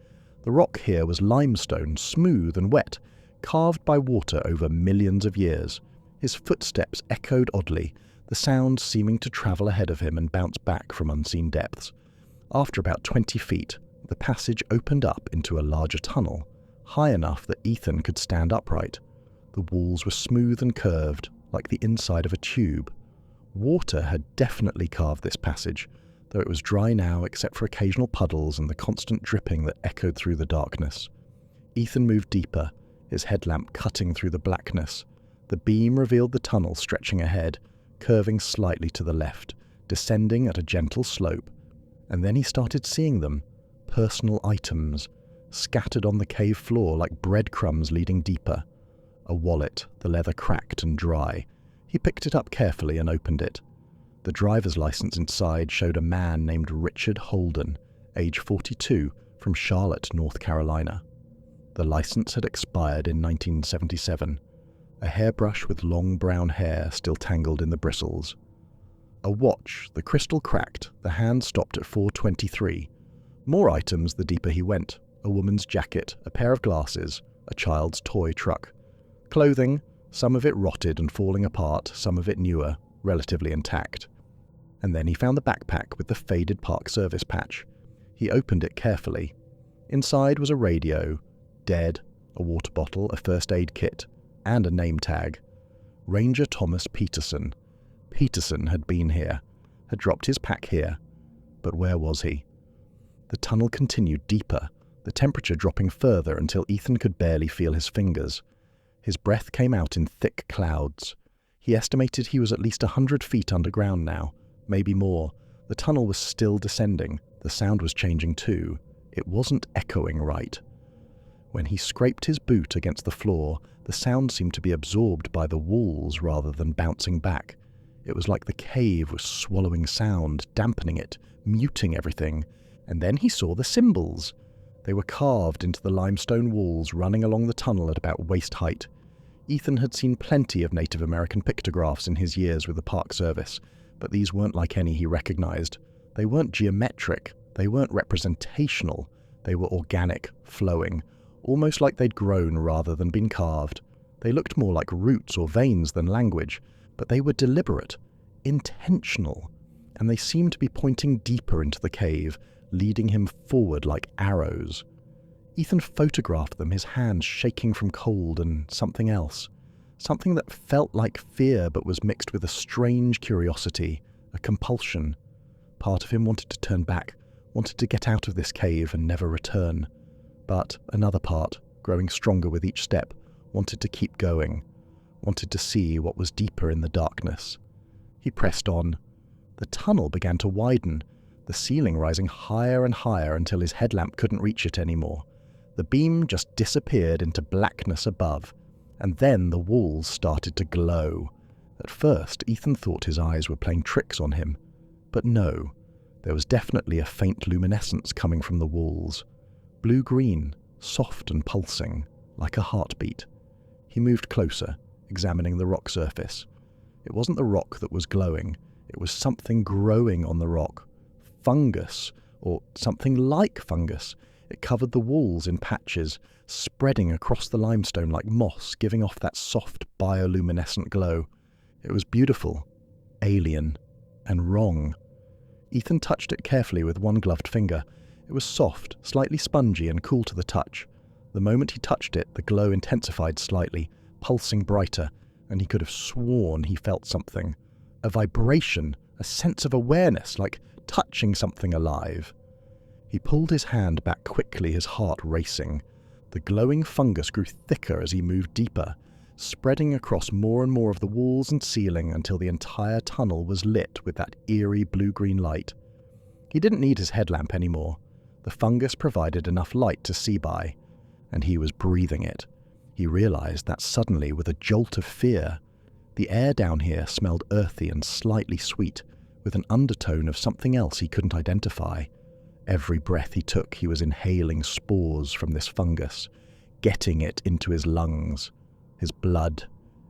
The rock here was limestone, smooth and wet, carved by water over millions of years. His footsteps echoed oddly, the sound seeming to travel ahead of him and bounce back from unseen depths. After about 20 feet, the passage opened up into a larger tunnel, high enough that Ethan could stand upright. The walls were smooth and curved, like the inside of a tube. Water had definitely carved this passage, though it was dry now except for occasional puddles and the constant dripping that echoed through the darkness. Ethan moved deeper, his headlamp cutting through the blackness. The beam revealed the tunnel stretching ahead, curving slightly to the left, descending at a gentle slope. And then he started seeing them, personal items, scattered on the cave floor like breadcrumbs leading deeper. A wallet, the leather cracked and dry. He picked it up carefully and opened it. The driver's license inside showed a man named Richard Holden, age 42, from Charlotte, North Carolina. The license had expired in 1977. A hairbrush with long brown hair still tangled in the bristles. A watch, the crystal cracked, the hand stopped at 4:23. More items the deeper he went. A woman's jacket, a pair of glasses, a child's toy truck. Clothing, some of it rotted and falling apart, some of it newer, relatively intact. And then he found the backpack with the faded Park Service patch. He opened it carefully. Inside was a radio, dead, a water bottle, a first aid kit, and a name tag. Ranger Thomas Peterson. Peterson had been here, had dropped his pack here. But where was he? The tunnel continued deeper, the temperature dropping further until Ethan could barely feel his fingers. His breath came out in thick clouds. He estimated he was at least 100 feet underground now, maybe more. The tunnel was still descending. The sound was changing too. It wasn't echoing right. When he scraped his boot against the floor, the sound seemed to be absorbed by the walls rather than bouncing back. It was like the cave was swallowing sound, dampening it, muting everything. And then he saw the symbols. They were carved into the limestone walls running along the tunnel at about waist height. Ethan had seen plenty of Native American pictographs in his years with the Park Service, but these weren't like any he recognized. They weren't geometric, they weren't representational, they were organic, flowing, almost like they'd grown rather than been carved. They looked more like roots or veins than language, but they were deliberate, intentional, and they seemed to be pointing deeper into the cave, leading him forward like arrows. Ethan photographed them, his hands shaking from cold and something else. Something that felt like fear but was mixed with a strange curiosity, a compulsion. Part of him wanted to turn back, wanted to get out of this cave and never return. But another part, growing stronger with each step, wanted to keep going, wanted to see what was deeper in the darkness. He pressed on. The tunnel began to widen, the ceiling rising higher and higher until his headlamp couldn't reach it anymore. The beam just disappeared into blackness above. And then the walls started to glow. At first, Ethan thought his eyes were playing tricks on him. But no, there was definitely a faint luminescence coming from the walls. Blue-green, soft and pulsing, like a heartbeat. He moved closer, examining the rock surface. It wasn't the rock that was glowing. It was something growing on the rock. Fungus, or something like fungus. It covered the walls in patches, spreading across the limestone like moss, giving off that soft bioluminescent glow. It was beautiful, alien, and wrong. Ethan touched it carefully with one gloved finger. It was soft, slightly spongy and cool to the touch. The moment he touched it, the glow intensified slightly, pulsing brighter, and he could have sworn he felt something. A vibration, a sense of awareness, like touching something alive. He pulled his hand back quickly, his heart racing. The glowing fungus grew thicker as he moved deeper, spreading across more and more of the walls and ceiling until the entire tunnel was lit with that eerie blue-green light. He didn't need his headlamp anymore. The fungus provided enough light to see by, and he was breathing it. He realized that suddenly with a jolt of fear. The air down here smelled earthy and slightly sweet, with an undertone of something else he couldn't identify. Every breath he took, he was inhaling spores from this fungus, getting it into his lungs, his blood.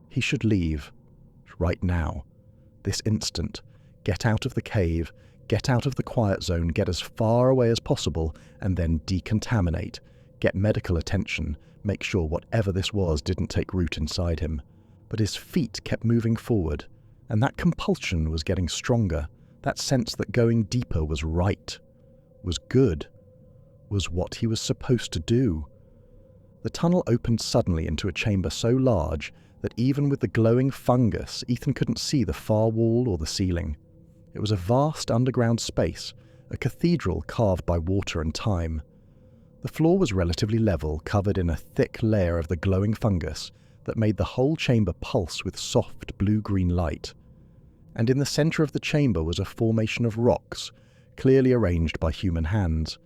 He should leave. Right now. This instant. Get out of the cave, get out of the quiet zone, get as far away as possible, and then decontaminate. Get medical attention, make sure whatever this was didn't take root inside him. But his feet kept moving forward, and that compulsion was getting stronger, that sense that going deeper was right, was good, was what he was supposed to do. The tunnel opened suddenly into a chamber so large that even with the glowing fungus, Ethan couldn't see the far wall or the ceiling. It was a vast underground space, a cathedral carved by water and time. The floor was relatively level, covered in a thick layer of the glowing fungus that made the whole chamber pulse with soft blue-green light. And in the center of the chamber was a formation of rocks, clearly arranged by human hands.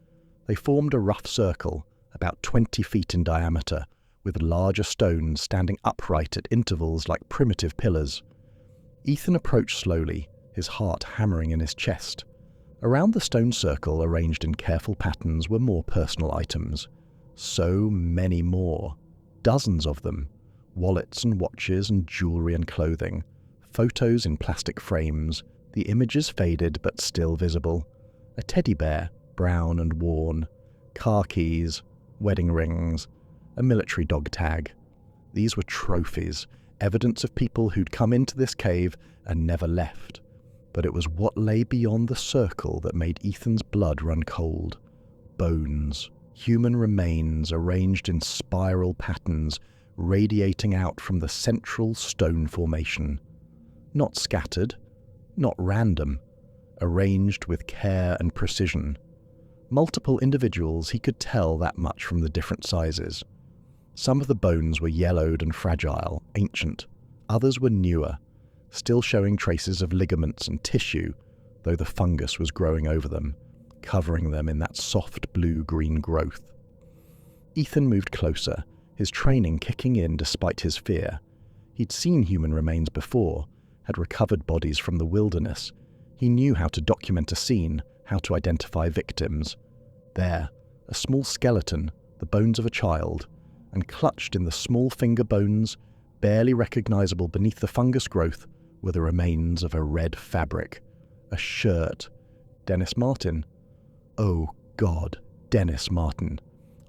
They formed a rough circle, about 20 feet in diameter, with larger stones standing upright at intervals like primitive pillars. Ethan approached slowly, his heart hammering in his chest. Around the stone circle, arranged in careful patterns, were more personal items. So many more. Dozens of them. Wallets and watches and jewelry and clothing. Photos in plastic frames, the images faded but still visible. A teddy bear, brown and worn. Car keys, wedding rings, a military dog tag. These were trophies, evidence of people who'd come into this cave and never left. But it was what lay beyond the circle that made Ethan's blood run cold. Bones, human remains arranged in spiral patterns, radiating out from the central stone formation. Not scattered, not random, arranged with care and precision. Multiple individuals, he could tell that much from the different sizes. Some of the bones were yellowed and fragile, ancient. Others were newer, still showing traces of ligaments and tissue, though the fungus was growing over them, covering them in that soft blue-green growth. Ethan moved closer, his training kicking in despite his fear. He'd seen human remains before, had recovered bodies from the wilderness. He knew how to document a scene, how to identify victims. There, a small skeleton, the bones of a child, and clutched in the small finger bones, barely recognizable beneath the fungus growth, were the remains of a red fabric. A shirt. Dennis Martin. Oh God, Dennis Martin.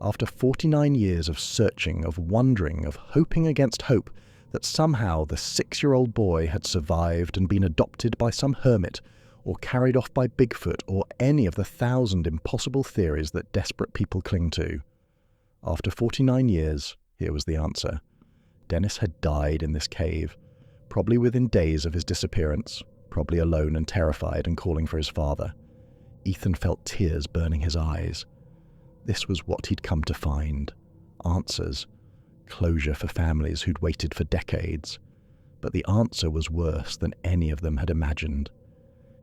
After 49 years of searching, of wondering, of hoping against hope that somehow the 6-year-old boy had survived and been adopted by some hermit, or carried off by Bigfoot, or any of the 1,000 impossible theories that desperate people cling to. After 49 years, here was the answer. Dennis had died in this cave, probably within days of his disappearance, probably alone and terrified and calling for his father. Ethan felt tears burning his eyes. This was what he'd come to find. Answers. Closure for families who'd waited for decades. But the answer was worse than any of them had imagined.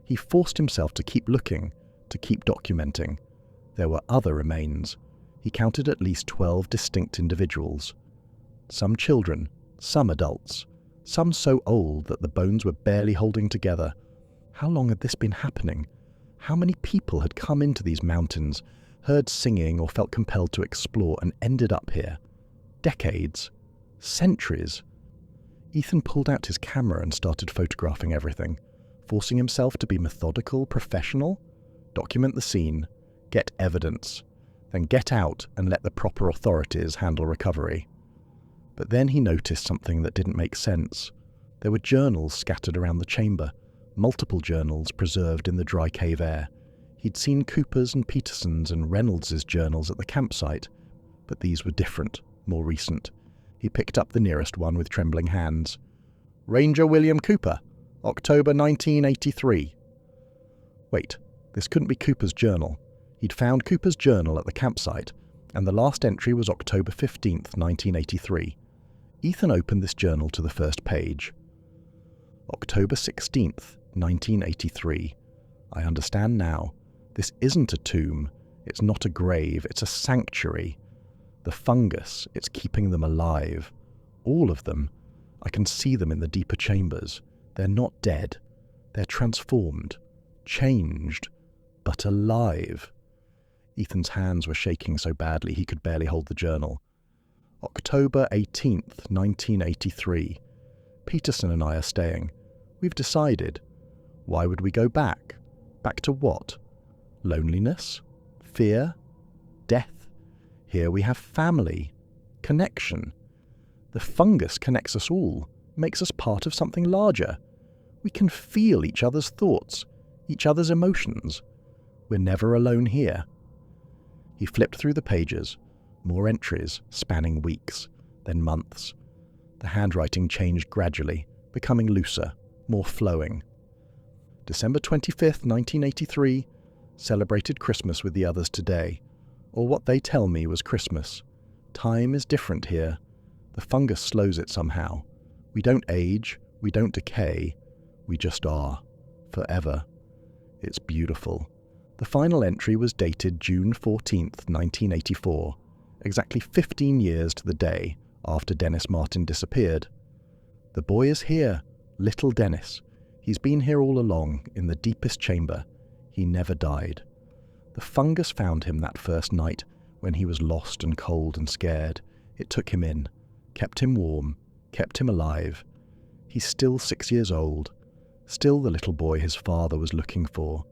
He forced himself to keep looking, to keep documenting. There were other remains. He counted at least 12 distinct individuals. Some children, Some adults, some so old that the bones were barely holding together. How long had this been happening? How many people had come into these mountains, heard singing or felt compelled to explore and ended up here? Decades? Centuries? Ethan pulled out his camera and started photographing everything, forcing himself to be methodical, professional, document the scene, get evidence, then get out and let the proper authorities handle recovery. But then he noticed something that didn't make sense. There were journals scattered around the chamber, multiple journals preserved in the dry cave air. He'd seen Cooper's and Peterson's and Reynolds's journals at the campsite, but these were different, more recent. He picked up the nearest one with trembling hands. Ranger William Cooper, October 1983. Wait, this couldn't be Cooper's journal. He'd found Cooper's journal at the campsite, and the last entry was October 15th, 1983. Ethan opened this journal to the first page. October 16th, 1983. I understand now. This isn't a tomb. It's not a grave. It's a sanctuary. The fungus, it's keeping them alive. All of them. I can see them in the deeper chambers. They're not dead. They're transformed, changed, but alive. Ethan's hands were shaking so badly he could barely hold the journal. October 18th, 1983. Peterson and I are staying. We've decided. Why would we go back? Back to what? Loneliness? Fear? Death? Here we have family. Connection. The fungus connects us all, makes us part of something larger. We can feel each other's thoughts, each other's emotions. We're never alone here. He flipped through the pages, more entries spanning weeks, then months. The handwriting changed gradually, becoming looser, more flowing. December 25th, 1983, celebrated Christmas with the others today, or what they tell me was Christmas. Time is different here. The fungus slows it somehow. We don't age, we don't decay, we just are, forever. It's beautiful. The final entry was dated June 14th, 1984, exactly 15 years to the day after Dennis Martin disappeared. The boy is here, little Dennis. He's been here all along, in the deepest chamber. He never died. The fungus found him that first night when he was lost and cold and scared. It took him in, kept him warm, kept him alive. He's still 6 years old, still the little boy his father was looking for,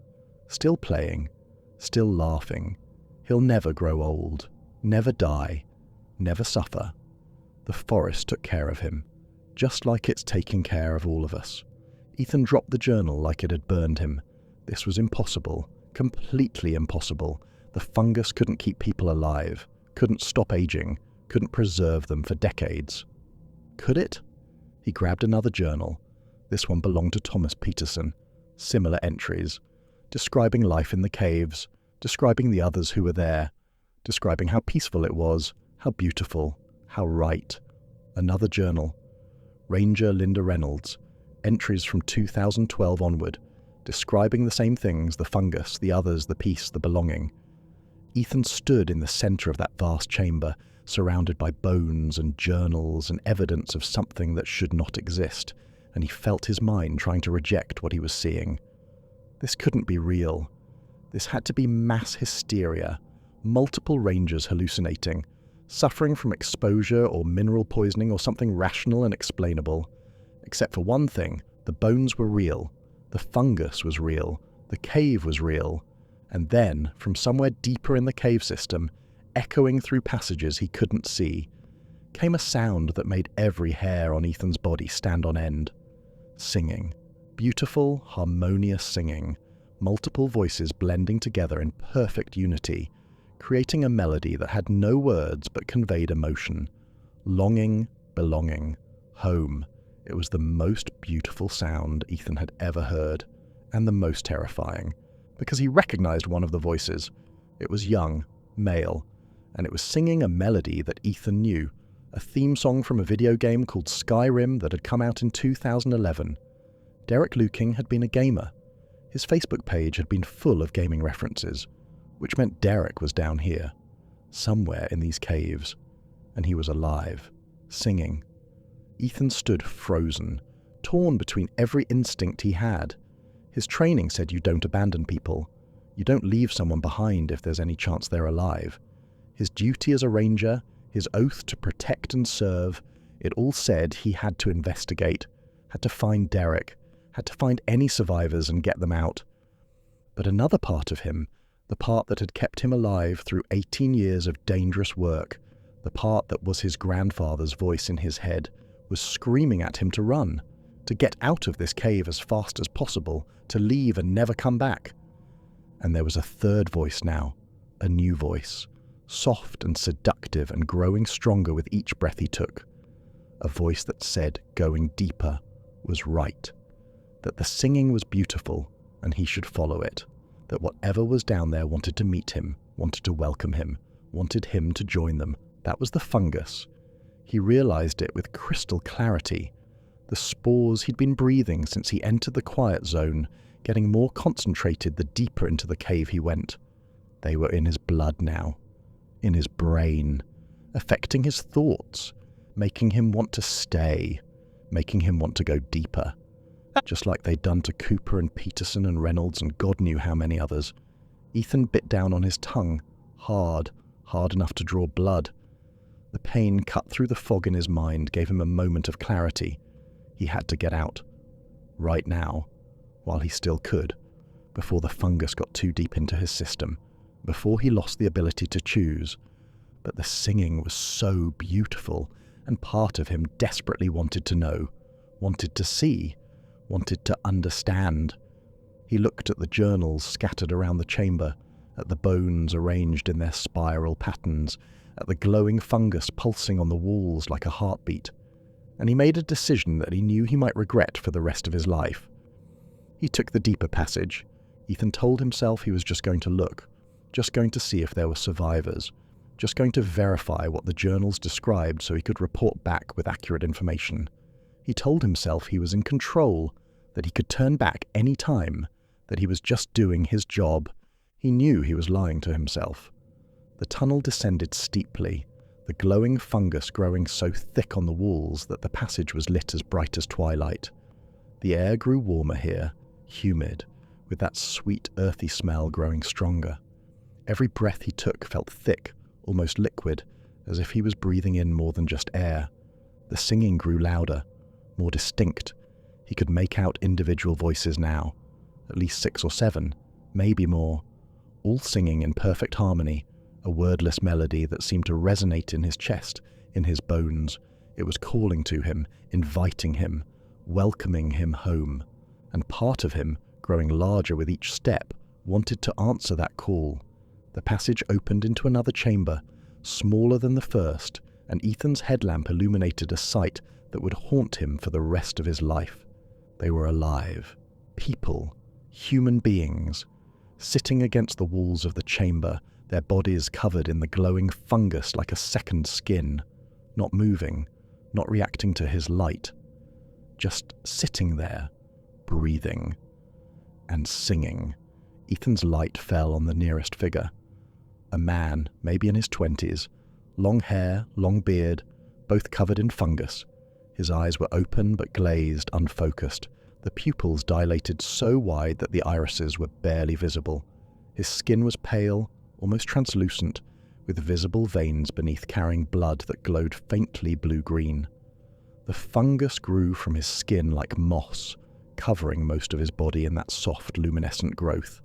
still playing, still laughing. He'll never grow old, never die, never suffer. The forest took care of him, just like it's taking care of all of us. Ethan dropped the journal like it had burned him. This was impossible, completely impossible. The fungus couldn't keep people alive, couldn't stop aging, couldn't preserve them for decades. Could it? He grabbed another journal. This one belonged to Thomas Peterson. Similar entries, describing life in the caves, describing the others who were there, describing how peaceful it was, how beautiful, how right. Another journal. Ranger Linda Reynolds. Entries from 2012 onward, describing the same things, the fungus, the others, the peace, the belonging. Ethan stood in the center of that vast chamber, surrounded by bones and journals and evidence of something that should not exist, and he felt his mind trying to reject what he was seeing. This couldn't be real. This had to be mass hysteria, multiple rangers hallucinating, suffering from exposure or mineral poisoning or something rational and explainable. Except for one thing, the bones were real, the fungus was real, the cave was real, and then, from somewhere deeper in the cave system, echoing through passages he couldn't see, came a sound that made every hair on Ethan's body stand on end. Singing. Beautiful, harmonious singing, multiple voices blending together in perfect unity, creating a melody that had no words but conveyed emotion. Longing, belonging, home. It was the most beautiful sound Ethan had ever heard, and the most terrifying, because he recognized one of the voices. It was young, male, and it was singing a melody that Ethan knew, a theme song from a video game called Skyrim that had come out in 2011. Derek Lueking had been a gamer. His Facebook page had been full of gaming references, which meant Derek was down here, somewhere in these caves, and he was alive, singing. Ethan stood frozen, torn between every instinct he had. His training said you don't abandon people. You don't leave someone behind if there's any chance they're alive. His duty as a ranger, his oath to protect and serve, it all said he had to investigate, had to find Derek, had to find any survivors and get them out. But another part of him, the part that had kept him alive through 18 years of dangerous work, the part that was his grandfather's voice in his head, was screaming at him to run, to get out of this cave as fast as possible, to leave and never come back. And there was a third voice now, a new voice, soft and seductive and growing stronger with each breath he took. A voice that said going deeper was right, that the singing was beautiful and he should follow it, that whatever was down there wanted to meet him, wanted to welcome him, wanted him to join them. That was the fungus. He realized it with crystal clarity. The spores he'd been breathing since he entered the quiet zone, getting more concentrated the deeper into the cave he went. They were in his blood now, in his brain, affecting his thoughts, making him want to stay, making him want to go deeper. Just like they'd done to Cooper and Peterson and Reynolds and God knew how many others. Ethan bit down on his tongue, hard enough to draw blood. The pain cut through the fog in his mind gave him a moment of clarity. He had to get out. Right now, while he still could, before the fungus got too deep into his system, before he lost the ability to choose. But the singing was so beautiful, and part of him desperately wanted to know, wanted to see, wanted to understand. He looked at the journals scattered around the chamber, at the bones arranged in their spiral patterns, at the glowing fungus pulsing on the walls like a heartbeat, and he made a decision that he knew he might regret for the rest of his life. He took the deeper passage. Ethan told himself he was just going to look, just going to see if there were survivors, just going to verify what the journals described so he could report back with accurate information. He told himself he was in control, that he could turn back any time, that he was just doing his job. He knew he was lying to himself. The tunnel descended steeply, the glowing fungus growing so thick on the walls that the passage was lit as bright as twilight. The air grew warmer here, humid, with that sweet earthy smell growing stronger. Every breath he took felt thick, almost liquid, as if he was breathing in more than just air. The singing grew louder, more distinct. He could make out individual voices now, at least 6 or 7, maybe more, all singing in perfect harmony, a wordless melody that seemed to resonate in his chest, in his bones. It was calling to him, inviting him, welcoming him home. And part of him, growing larger with each step, wanted to answer that call. The passage opened into another chamber, smaller than the first, and Ethan's headlamp illuminated a sight that would haunt him for the rest of his life. They were alive, people, human beings, sitting against the walls of the chamber, their bodies covered in the glowing fungus like a second skin, not moving, not reacting to his light, just sitting there, breathing and singing. Ethan's light fell on the nearest figure. A man, maybe in his 20s, long hair, long beard, both covered in fungus. His eyes were open but glazed, unfocused, the pupils dilated so wide that the irises were barely visible. His skin was pale, almost translucent, with visible veins beneath carrying blood that glowed faintly blue-green. The fungus grew from his skin like moss, covering most of his body in that soft, luminescent growth.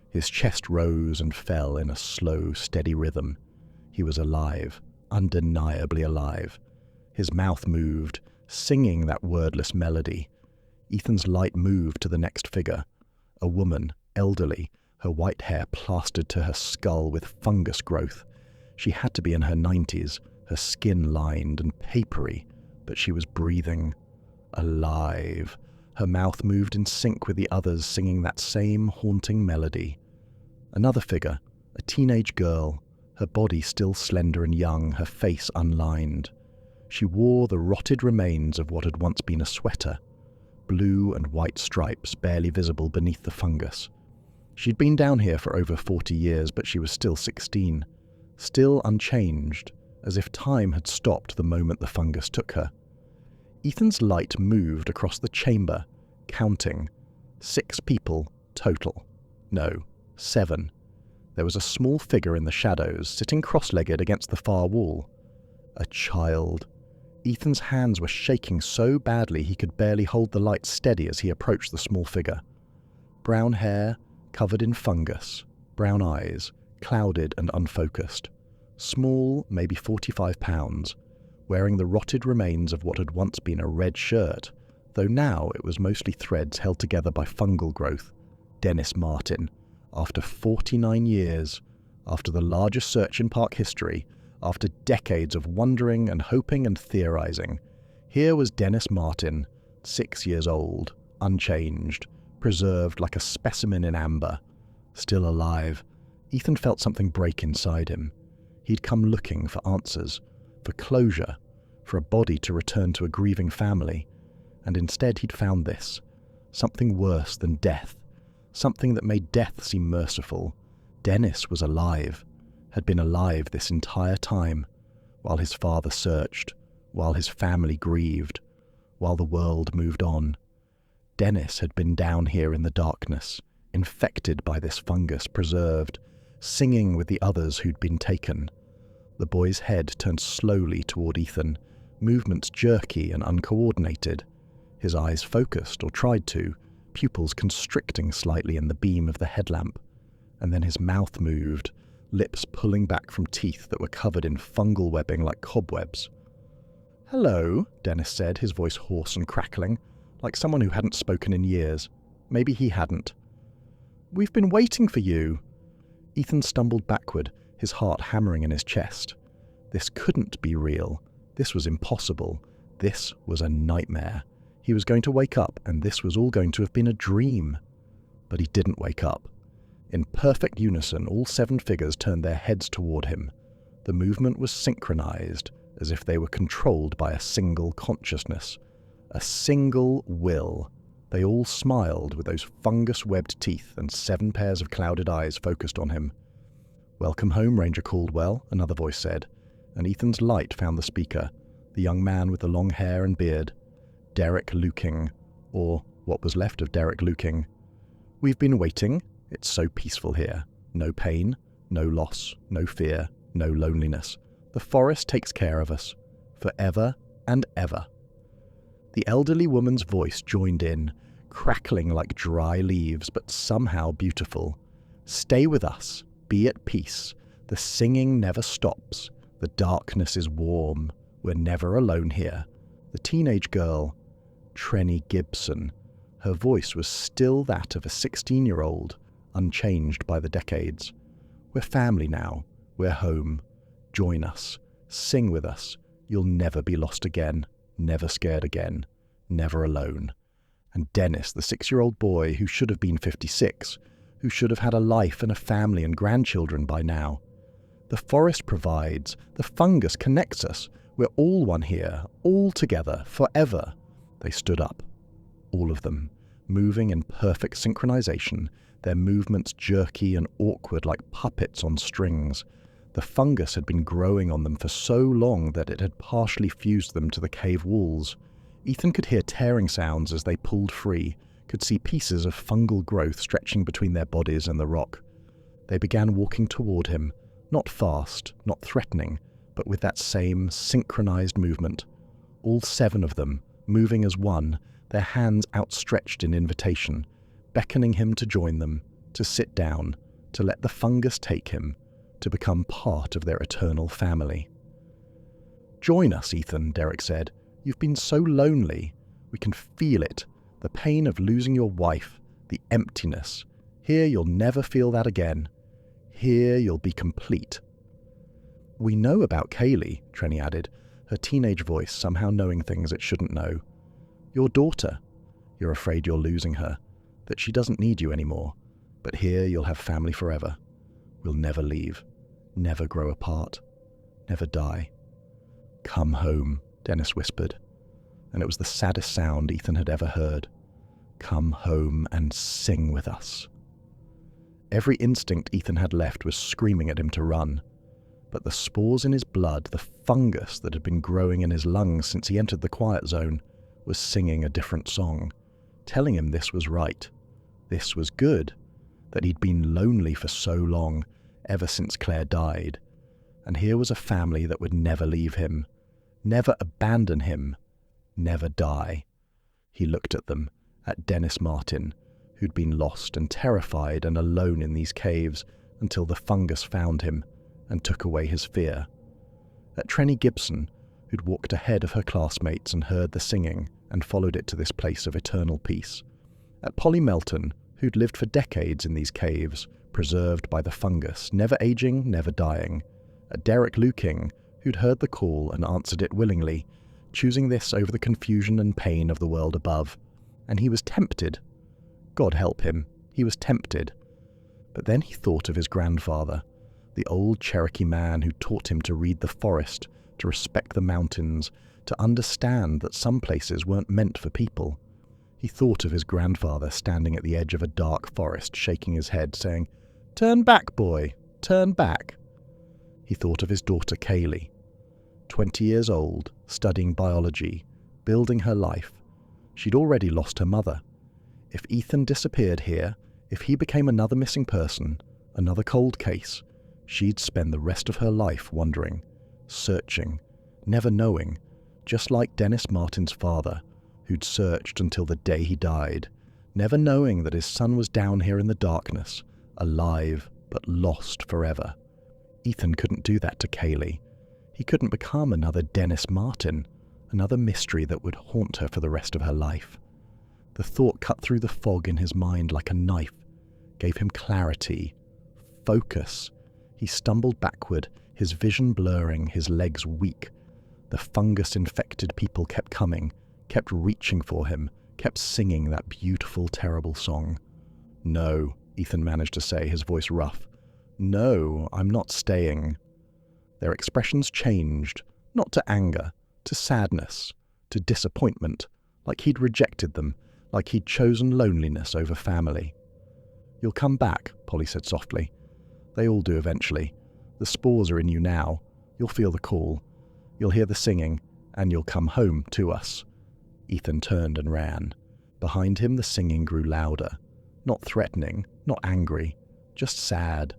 His chest rose and fell in a slow, steady rhythm. He was alive, undeniably alive. His mouth moved, singing that wordless melody. Ethan's light moved to the next figure, a woman, elderly, her white hair plastered to her skull with fungus growth. She had to be in her 90s, her skin lined and papery, but she was breathing, alive. Her mouth moved in sync with the others singing that same haunting melody. Another figure, a teenage girl, her body still slender and young, her face unlined. She wore the rotted remains of what had once been a sweater, blue and white stripes barely visible beneath the fungus. She'd been down here for over 40 years, but she was still 16, still unchanged, as if time had stopped the moment the fungus took her. Ethan's light moved across the chamber, counting. 6 people total. No, 7. There was a small figure in the shadows, sitting cross-legged against the far wall. A child. Ethan's hands were shaking so badly he could barely hold the light steady as he approached the small figure. Brown hair, covered in fungus. Brown eyes, clouded and unfocused. Small, maybe 45 pounds. Wearing the rotted remains of what had once been a red shirt, though now it was mostly threads held together by fungal growth. Dennis Martin. After 49 years, after the largest search in park history, after decades of wondering and hoping and theorizing, here was Dennis Martin, 6 years old, unchanged, preserved like a specimen in amber. Still alive, Ethan felt something break inside him. He'd come looking for answers, for closure, for a body to return to a grieving family, and instead he'd found this, something worse than death, something that made death seem merciful. Dennis was alive, had been alive this entire time, while his father searched, while his family grieved, while the world moved on. Dennis had been down here in the darkness, infected by this fungus, preserved, singing with the others who'd been taken. The boy's head turned slowly toward Ethan, movements jerky and uncoordinated. His eyes focused, or tried to, pupils constricting slightly in the beam of the headlamp. And then his mouth moved, lips pulling back from teeth that were covered in fungal webbing like cobwebs. "Hello," Dennis said, his voice hoarse and crackling, like someone who hadn't spoken in years. Maybe he hadn't. "We've been waiting for you." Ethan stumbled backward, his heart hammering in his chest. This couldn't be real. This was impossible. This was a nightmare. He was going to wake up, and this was all going to have been a dream. But he didn't wake up. In perfect unison, all 7 figures turned their heads toward him. The movement was synchronized, as if they were controlled by a single consciousness, a single will. They all smiled with those fungus-webbed teeth, and 7 pairs of clouded eyes focused on him. "Welcome home, Ranger Caldwell," another voice said, and Ethan's light found the speaker, the young man with the long hair and beard. Derek Lueking, or what was left of Derek Lueking. "We've been waiting. It's so peaceful here. No pain, no loss, no fear, no loneliness. The forest takes care of us, forever and ever." The elderly woman's voice joined in, crackling like dry leaves, but somehow beautiful. "Stay with us. Be at peace. The singing never stops. The darkness is warm. We're never alone here." The teenage girl, Trenny Gibson, her voice was still that of a 16-year-old, unchanged by the decades. "We're family now. We're home. Join us. Sing with us. You'll never be lost again. Never scared again. Never alone." And Dennis, the 6-year-old boy who should have been 56, who should have had a life and a family and grandchildren by now. "The forest provides. The fungus connects us. We're all one here, all together, forever." They stood up, all of them, moving in perfect synchronization, their movements jerky and awkward like puppets on strings. The fungus had been growing on them for so long that it had partially fused them to the cave walls. Ethan could hear tearing sounds as they pulled free, could see pieces of fungal growth stretching between their bodies and the rock. They began walking toward him, not fast, not threatening, but with that same synchronized movement. All 7 of them, moving as one, their hands outstretched in invitation, beckoning him to join them, to sit down, to let the fungus take him, to become part of their eternal family. "Join us, Ethan," Derek said. "You've been so lonely. We can feel it. The pain of losing your wife, the emptiness. Here you'll never feel that again. Here you'll be complete." "We know about Kaylee," Trenny added, her teenage voice somehow knowing things it shouldn't know. "Your daughter. You're afraid you're losing her, that she doesn't need you anymore. But here you'll have family forever. We'll never leave, never grow apart, never die." "Come home," Dennis whispered, and it was the saddest sound Ethan had ever heard. "Come home and sing with us." Every instinct Ethan had left was screaming at him to run. But the spores in his blood, the fungus that had been growing in his lungs since he entered the quiet zone, was singing a different song, telling him this was right, this was good, that he'd been lonely for so long, ever since Claire died, and here was a family that would never leave him, never abandon him, never die. He looked at them, at Dennis Martin, who'd been lost and terrified and alone in these caves until the fungus found him and took away his fear. At Trenny Gibson, who'd walked ahead of her classmates and heard the singing and followed it to this place of eternal peace. At Polly Melton, who'd lived for decades in these caves, preserved by the fungus, never aging, never dying. At Derek Lueking, who'd heard the call and answered it willingly, choosing this over the confusion and pain of the world above. And he was tempted. God help him, he was tempted. But then he thought of his grandfather, the old Cherokee man who taught him to read the forest, to respect the mountains, to understand that some places weren't meant for people. He thought of his grandfather standing at the edge of a dark forest, shaking his head, saying, "Turn back, boy, turn back." He thought of his daughter Kaylee, 20 years old, studying biology, building her life. She'd already lost her mother. If Ethan disappeared here, if he became another missing person, another cold case, she'd spend the rest of her life wondering, searching, never knowing, just like Dennis Martin's father, who'd searched until the day he died, never knowing that his son was down here in the darkness, alive but lost forever. Ethan couldn't do that to Kaylee. He couldn't become another Dennis Martin, another mystery that would haunt her for the rest of her life. The thought cut through the fog in his mind like a knife, gave him clarity, focus. He stumbled backward, his vision blurring, his legs weak. The fungus-infected people kept coming, kept reaching for him, kept singing that beautiful, terrible song. "No," Ethan managed to say, his voice rough. "No, I'm not staying." Their expressions changed, not to anger, to sadness, to disappointment, like he'd rejected them, like he'd chosen loneliness over family. "You'll come back," Polly said softly. "They all do eventually. The spores are in you now. You'll feel the call. You'll hear the singing, and you'll come home to us." Ethan turned and ran. Behind him the singing grew louder. Not threatening, not angry, just sad.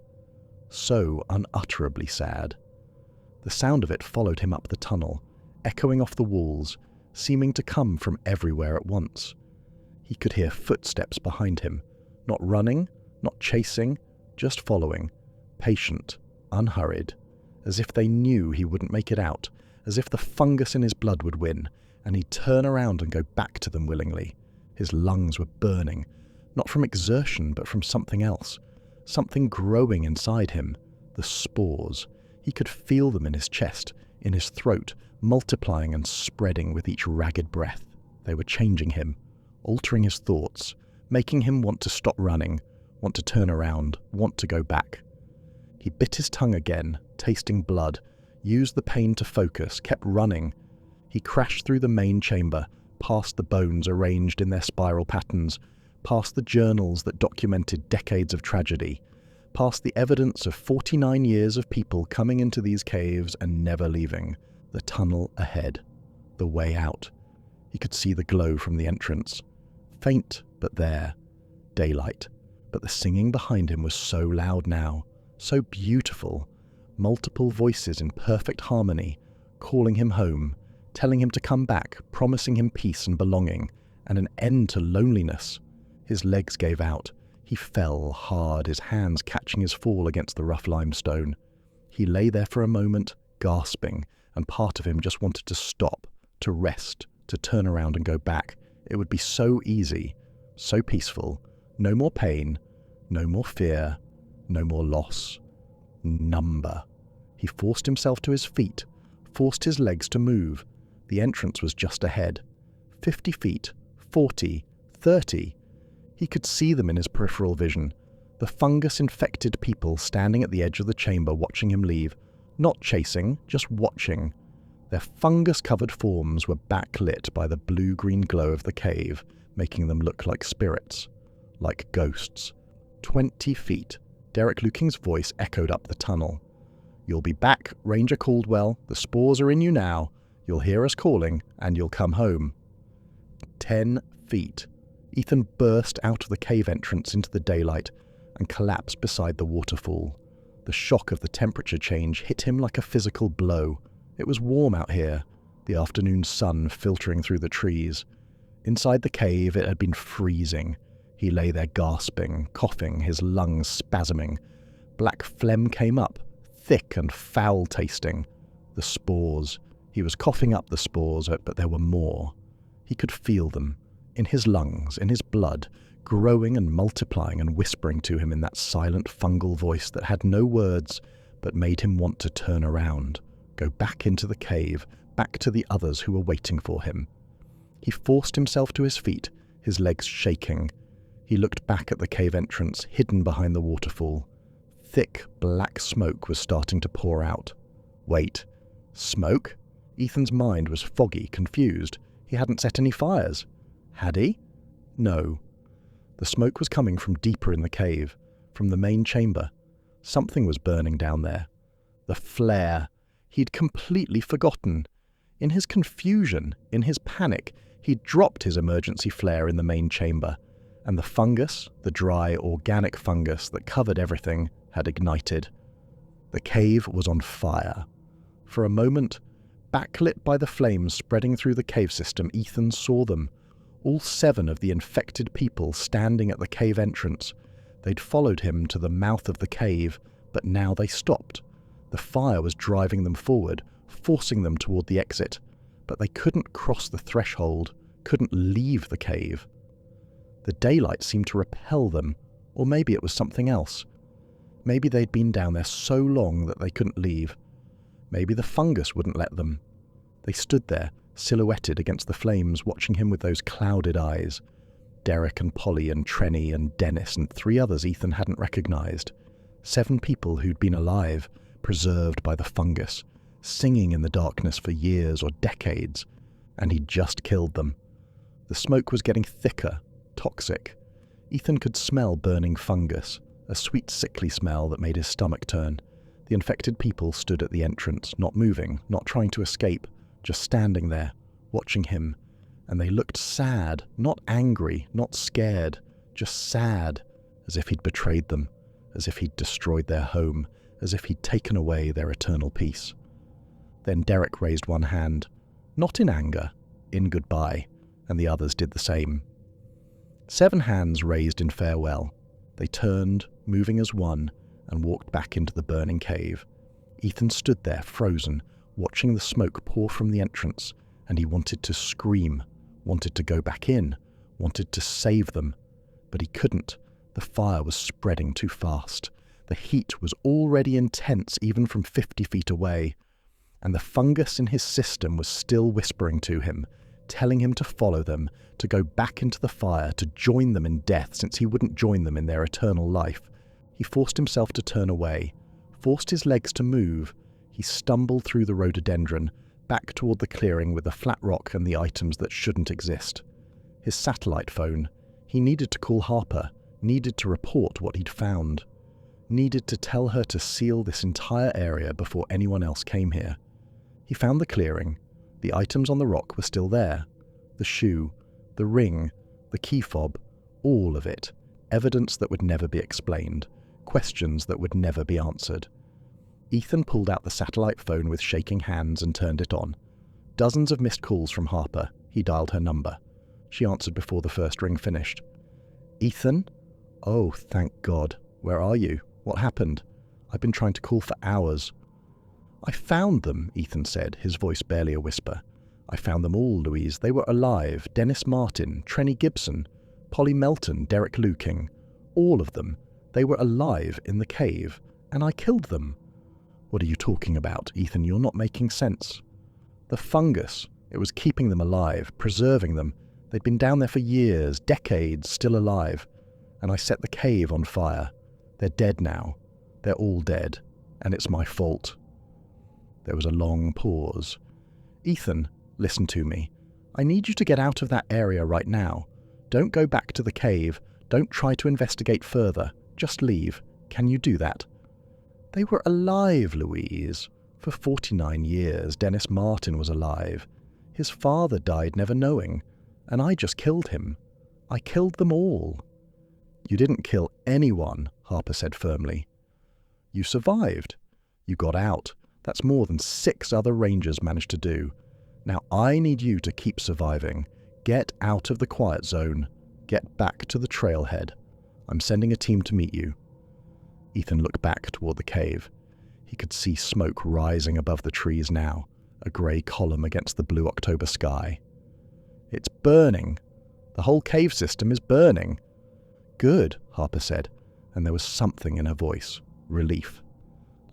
So unutterably sad. The sound of it followed him up the tunnel, echoing off the walls, seeming to come from everywhere at once. He could hear footsteps behind him, not running, not chasing, just following, patient, unhurried, as if they knew he wouldn't make it out, as if the fungus in his blood would win, and he'd turn around and go back to them willingly. His lungs were burning, not from exertion but from something else, something growing inside him, the spores. He could feel them in his chest, in his throat, multiplying and spreading with each ragged breath. They were changing him, altering his thoughts, making him want to stop running, want to turn around, want to go back. He bit his tongue again, tasting blood, used the pain to focus, kept running. He crashed through the main chamber, past the bones arranged in their spiral patterns, past the journals that documented decades of tragedy, past the evidence of 49 years of people coming into these caves and never leaving. The tunnel ahead, the way out. He could see the glow from the entrance. Faint, but there. Daylight. But the singing behind him was so loud now, so beautiful. Multiple voices in perfect harmony, calling him home, telling him to come back, promising him peace and belonging, and an end to loneliness. His legs gave out. He fell hard, his hands catching his fall against the rough limestone. He lay there for a moment, gasping, and part of him just wanted to stop, to rest, to turn around and go back. It would be so easy, so peaceful. No more pain, no more fear, no more loss. Number. He forced himself to his feet, forced his legs to move. The entrance was just ahead. 50 feet, 40, 30. He could see them in his peripheral vision. The fungus-infected people standing at the edge of the chamber watching him leave. Not chasing, just watching. Their fungus-covered forms were backlit by the blue-green glow of the cave, making them look like spirits, like ghosts. 20 feet. Derek Lueking's voice echoed up the tunnel. "You'll be back, Ranger Caldwell. The spores are in you now. You'll hear us calling, and you'll come home." 10 feet. Ethan burst out of the cave entrance into the daylight and collapsed beside the waterfall. The shock of the temperature change hit him like a physical blow. It was warm out here, the afternoon sun filtering through the trees. Inside the cave, it had been freezing. He lay there gasping, coughing, his lungs spasming. Black phlegm came up, thick and foul-tasting. The spores. He was coughing up the spores, but there were more. He could feel them, in his lungs, in his blood, growing and multiplying and whispering to him in that silent fungal voice that had no words, but made him want to turn around, go back into the cave, back to the others who were waiting for him. He forced himself to his feet, his legs shaking. He looked back at the cave entrance, hidden behind the waterfall. Thick, black smoke was starting to pour out. Wait, smoke? Ethan's mind was foggy, confused. He hadn't set any fires. Had he? No. The smoke was coming from deeper in the cave, from the main chamber. Something was burning down there. The flare. He'd completely forgotten. In his confusion, in his panic, he'd dropped his emergency flare in the main chamber, and the fungus, the dry, organic fungus that covered everything, had ignited. The cave was on fire. For a moment, backlit by the flames spreading through the cave system, Ethan saw them. All 7 of the infected people standing at the cave entrance. They'd followed him to the mouth of the cave, but now they stopped. The fire was driving them forward, forcing them toward the exit, but they couldn't cross the threshold, couldn't leave the cave. The daylight seemed to repel them, or maybe it was something else. Maybe they'd been down there so long that they couldn't leave. Maybe the fungus wouldn't let them. They stood there, silhouetted against the flames, watching him with those clouded eyes. Derek and Polly and Trenny and Dennis and 3 others Ethan hadn't recognized. 7 people who'd been alive, preserved by the fungus, singing in the darkness for years or decades, and he'd just killed them. The smoke was getting thicker, toxic. Ethan could smell burning fungus, a sweet sickly smell that made his stomach turn. The infected people stood at the entrance, not moving, not trying to escape, just standing there, watching him, and they looked sad, not angry, not scared, just sad, as if he'd betrayed them, as if he'd destroyed their home, as if he'd taken away their eternal peace. Then Derek raised one hand, not in anger, in goodbye, and the others did the same. 7 hands raised in farewell. They turned, moving as one, and walked back into the burning cave. Ethan stood there, frozen, watching the smoke pour from the entrance, and he wanted to scream, wanted to go back in, wanted to save them. But he couldn't. The fire was spreading too fast. The heat was already intense even from 50 feet away, and the fungus in his system was still whispering to him, telling him to follow them, to go back into the fire, to join them in death since he wouldn't join them in their eternal life. He forced himself to turn away, forced his legs to move. He stumbled through the rhododendron, back toward the clearing with the flat rock and the items that shouldn't exist. His satellite phone. He needed to call Harper, needed to report what he'd found, needed to tell her to seal this entire area before anyone else came here. He found the clearing. The items on the rock were still there. The shoe, the ring, the key fob, all of it. Evidence that would never be explained. Questions that would never be answered. Ethan pulled out the satellite phone with shaking hands and turned it on. Dozens of missed calls from Harper. He dialed her number. She answered before the first ring finished. Ethan? Oh, thank God. Where are you? What happened? I've been trying to call for hours. I found them, Ethan said, his voice barely a whisper. I found them all, Louise. They were alive. Dennis Martin, Trenny Gibson, Polly Melton, Derek Lueking. All of them. They were alive in the cave, and I killed them. What are you talking about, Ethan? You're not making sense. The fungus. It was keeping them alive, preserving them. They'd been down there for years, decades, still alive. And I set the cave on fire. They're dead now. They're all dead. And it's my fault. There was a long pause. Ethan, listen to me. I need you to get out of that area right now. Don't go back to the cave. Don't try to investigate further. Just leave. Can you do that? They were alive, Louise. For 49 years, Dennis Martin was alive. His father died never knowing. And I just killed him. I killed them all." "You didn't kill anyone," Harper said firmly. "You survived. You got out. That's more than 6 other Rangers managed to do. Now I need you to keep surviving. Get out of the quiet zone. Get back to the trailhead. I'm sending a team to meet you." Ethan looked back toward the cave. He could see smoke rising above the trees now, a grey column against the blue October sky. "It's burning. The whole cave system is burning." "Good," Harper said, and there was something in her voice. Relief.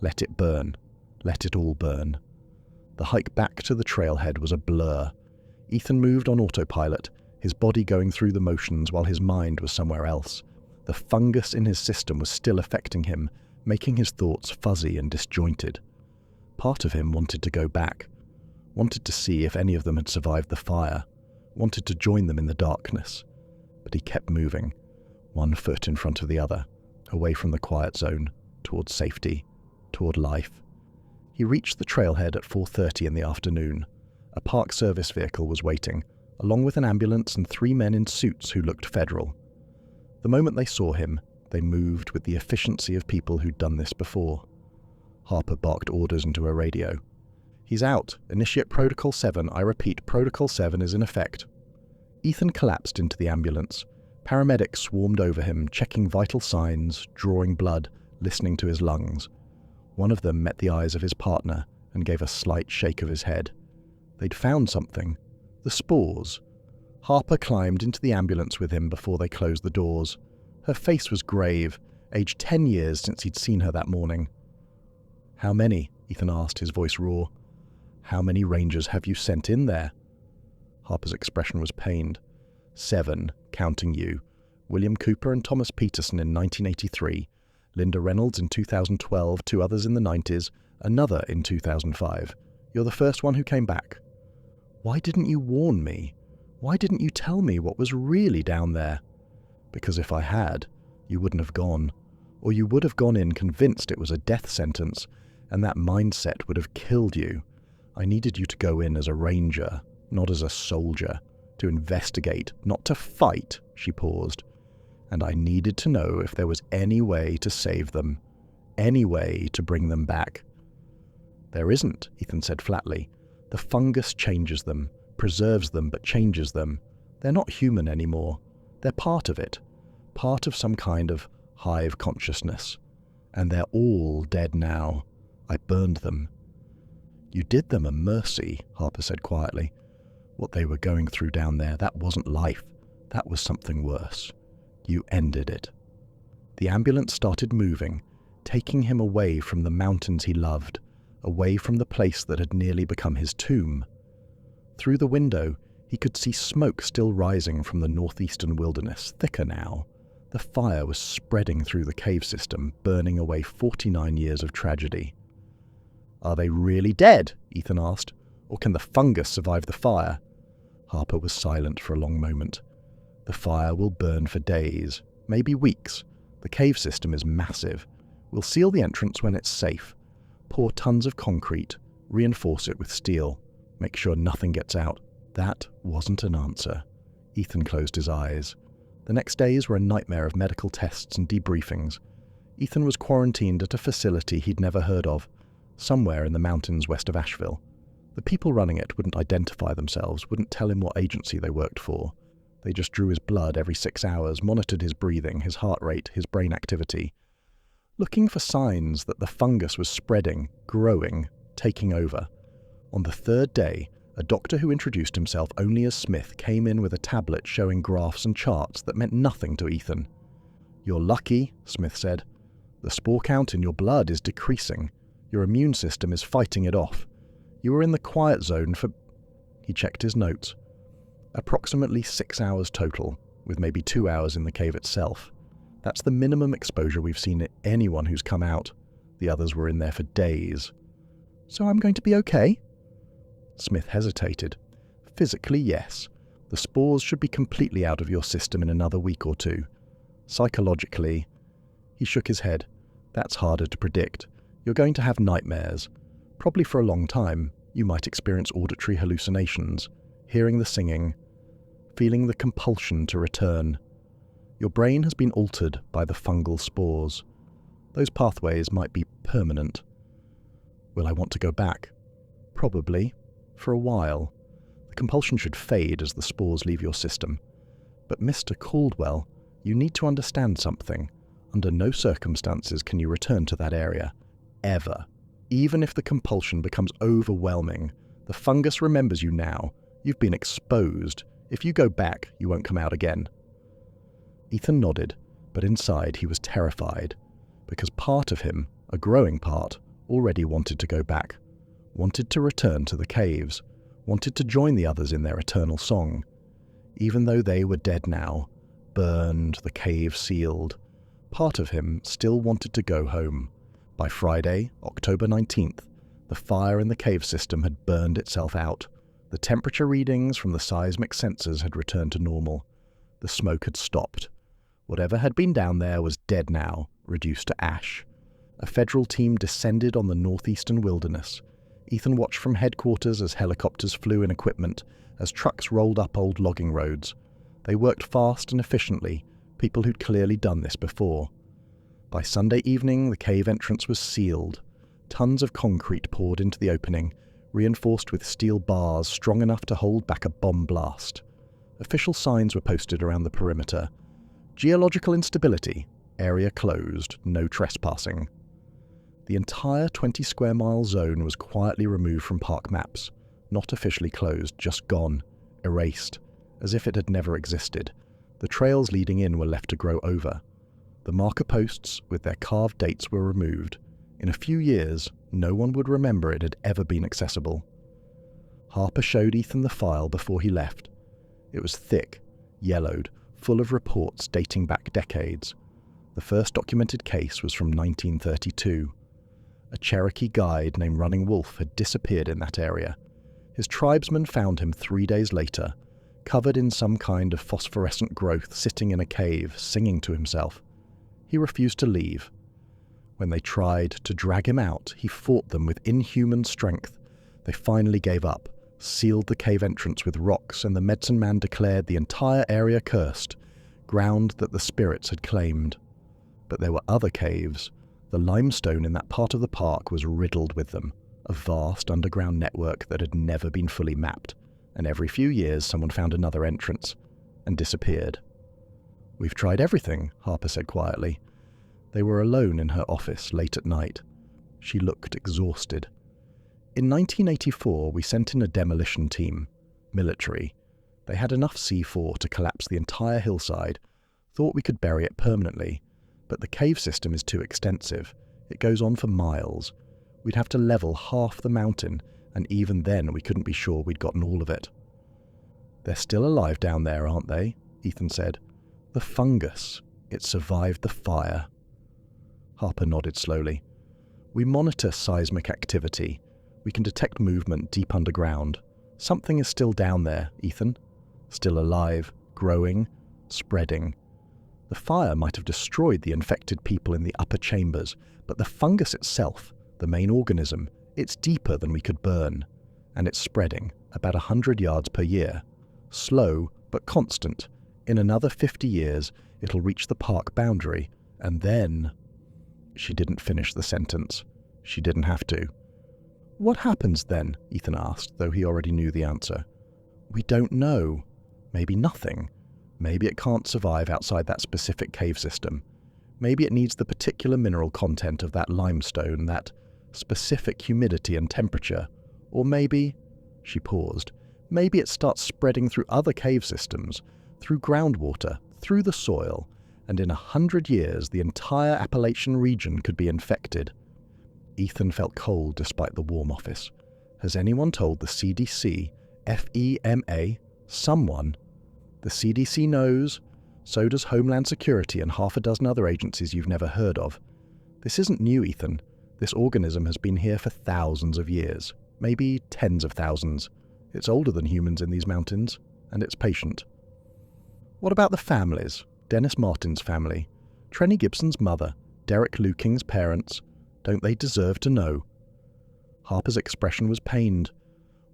Let it burn. Let it all burn. The hike back to the trailhead was a blur. Ethan moved on autopilot, his body going through the motions while his mind was somewhere else. The fungus in his system was still affecting him, making his thoughts fuzzy and disjointed. Part of him wanted to go back, wanted to see if any of them had survived the fire, wanted to join them in the darkness. But he kept moving, one foot in front of the other, away from the quiet zone, toward safety, toward life. He reached the trailhead at 4:30 in the afternoon. A Park Service vehicle was waiting, along with an ambulance and 3 men in suits who looked federal. The moment they saw him, they moved with the efficiency of people who'd done this before. Harper barked orders into a radio. "He's out. Initiate Protocol 7. I repeat, Protocol 7 is in effect." Ethan collapsed into the ambulance. Paramedics swarmed over him, checking vital signs, drawing blood, listening to his lungs. One of them met the eyes of his partner and gave a slight shake of his head. They'd found something. The spores. Harper climbed into the ambulance with him before they closed the doors. Her face was grave, aged 10 years since he'd seen her that morning. "How many?" Ethan asked, his voice raw. "How many Rangers have you sent in there?" Harper's expression was pained. 7, counting you. William Cooper and Thomas Peterson in 1983. Linda Reynolds in 2012, 2 others in the 90s, another in 2005. You're the first one who came back. Why didn't you warn me? Why didn't you tell me what was really down there? Because if I had, you wouldn't have gone. Or you would have gone in convinced it was a death sentence, and that mindset would have killed you. I needed you to go in as a ranger, not as a soldier. To investigate, not to fight, she paused. And I needed to know if there was any way to save them. Any way to bring them back. There isn't, Ethan said flatly. The fungus changes them, preserves them but changes them. They're not human anymore. They're part of it. Part of some kind of hive consciousness. And they're all dead now. I burned them. You did them a mercy, Harper said quietly. What they were going through down there, that wasn't life. That was something worse. You ended it. The ambulance started moving, taking him away from the mountains he loved, away from the place that had nearly become his tomb. Through the window, he could see smoke still rising from the northeastern wilderness, thicker now. The fire was spreading through the cave system, burning away 49 years of tragedy. Are they really dead? Ethan asked. Or can the fungus survive the fire? Harper was silent for a long moment. The fire will burn for days, maybe weeks. The cave system is massive. We'll seal the entrance when it's safe. Pour tons of concrete, reinforce it with steel, make sure nothing gets out. That wasn't an answer. Ethan closed his eyes. The next days were a nightmare of medical tests and debriefings. Ethan was quarantined at a facility he'd never heard of, somewhere in the mountains west of Asheville. The people running it wouldn't identify themselves, wouldn't tell him what agency they worked for. They just drew his blood every 6 hours, monitored his breathing, his heart rate, his brain activity, looking for signs that the fungus was spreading, growing, taking over. On the 3rd day, a doctor who introduced himself only as Smith came in with a tablet showing graphs and charts that meant nothing to Ethan. You're lucky, Smith said. The spore count in your blood is decreasing. Your immune system is fighting it off. You were in the quiet zone for... He checked his notes. Approximately 6 hours total, with maybe 2 hours in the cave itself. That's the minimum exposure we've seen in anyone who's come out. The others were in there for days. So I'm going to be okay? Smith hesitated. Physically, yes. The spores should be completely out of your system in another week or 2. Psychologically, he shook his head. That's harder to predict. You're going to have nightmares. Probably for a long time, you might experience auditory hallucinations, hearing the singing. feeling the compulsion to return. Your brain has been altered by the fungal spores. Those pathways might be permanent. Will I want to go back? Probably. For a while. The compulsion should fade as the spores leave your system. But Mr. Caldwell, you need to understand something. Under no circumstances can you return to that area. Ever. Even if the compulsion becomes overwhelming, the fungus remembers you now. You've been exposed. If you go back, you won't come out again. Ethan nodded, but inside he was terrified, because part of him, a growing part, already wanted to go back, wanted to return to the caves, wanted to join the others in their eternal song. Even though they were dead now, burned, the cave sealed, part of him still wanted to go home. By Friday, October 19th, the fire in the cave system had burned itself out. The temperature readings from the seismic sensors had returned to normal. The smoke had stopped. Whatever had been down there was dead now, reduced to ash. A federal team descended on the northeastern wilderness. Ethan watched from headquarters as helicopters flew in equipment, as trucks rolled up old logging roads. They worked fast and efficiently, people who'd clearly done this before. By Sunday evening, the cave entrance was sealed. Tons of concrete poured into the opening, reinforced with steel bars strong enough to hold back a bomb blast. Official signs were posted around the perimeter. Geological instability. Area closed. No trespassing. The entire 20-square-mile zone was quietly removed from park maps. Not officially closed, just gone. Erased. As if it had never existed. The trails leading in were left to grow over. The marker posts, with their carved dates, were removed. In a few years, no one would remember it had ever been accessible. Harper showed Ethan the file before he left. It was thick, yellowed, full of reports dating back decades. The first documented case was from 1932. A Cherokee guide named Running Wolf had disappeared in that area. His tribesmen found him 3 days later, covered in some kind of phosphorescent growth, sitting in a cave, singing to himself. He refused to leave. When they tried to drag him out, he fought them with inhuman strength. They finally gave up, sealed the cave entrance with rocks, and the medicine man declared the entire area cursed, ground that the spirits had claimed. But there were other caves. The limestone in that part of the park was riddled with them, a vast underground network that had never been fully mapped, and every few years someone found another entrance, and disappeared. "We've tried everything," Harper said quietly. They were alone in her office late at night. She looked exhausted. "In 1984, we sent in a demolition team, military. They had enough C4 to collapse the entire hillside, thought we could bury it permanently, but the cave system is too extensive. It goes on for miles. We'd have to level half the mountain, and even then we couldn't be sure we'd gotten all of it." "They're still alive down there, aren't they?" Ethan said. "The fungus. It survived the fire." Harper nodded slowly. "We monitor seismic activity. We can detect movement deep underground. Something is still down there, Ethan. Still alive, growing, spreading. The fire might have destroyed the infected people in the upper chambers, but the fungus itself, the main organism, it's deeper than we could burn. And it's spreading, about 100 yards per year. Slow, but constant. In another 50 years, it'll reach the park boundary, and then..." She didn't finish the sentence. She didn't have to. "What happens then?" Ethan asked, though he already knew the answer. "We don't know. Maybe nothing. Maybe it can't survive outside that specific cave system. Maybe it needs the particular mineral content of that limestone, that specific humidity and temperature. Or maybe..." She paused. "Maybe it starts spreading through other cave systems, through groundwater, through the soil, and in 100 years the entire Appalachian region could be infected." Ethan felt cold despite the warm office. Has anyone told the CDC, FEMA, someone? The CDC knows, so does Homeland Security and half a dozen other agencies you've never heard of. This isn't new, Ethan. This organism has been here for thousands of years, maybe tens of thousands. It's older than humans in these mountains, and it's patient. "What about the families? Dennis Martin's family, Trenny Gibson's mother, Derek Lueking's parents. Don't they deserve to know?" Harper's expression was pained.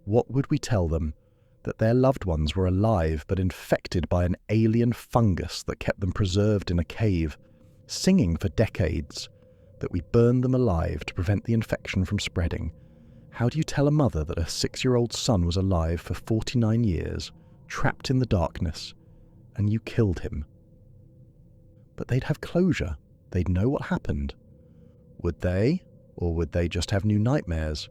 "What would we tell them? that their loved ones were alive but infected by an alien fungus that kept them preserved in a cave, singing for decades, that we burned them alive to prevent the infection from spreading. How do you tell a mother that her 6-year-old son was alive for 49 years, trapped in the darkness, and you killed him? But they'd have closure. They'd know what happened. Would they? Or would they just have new nightmares?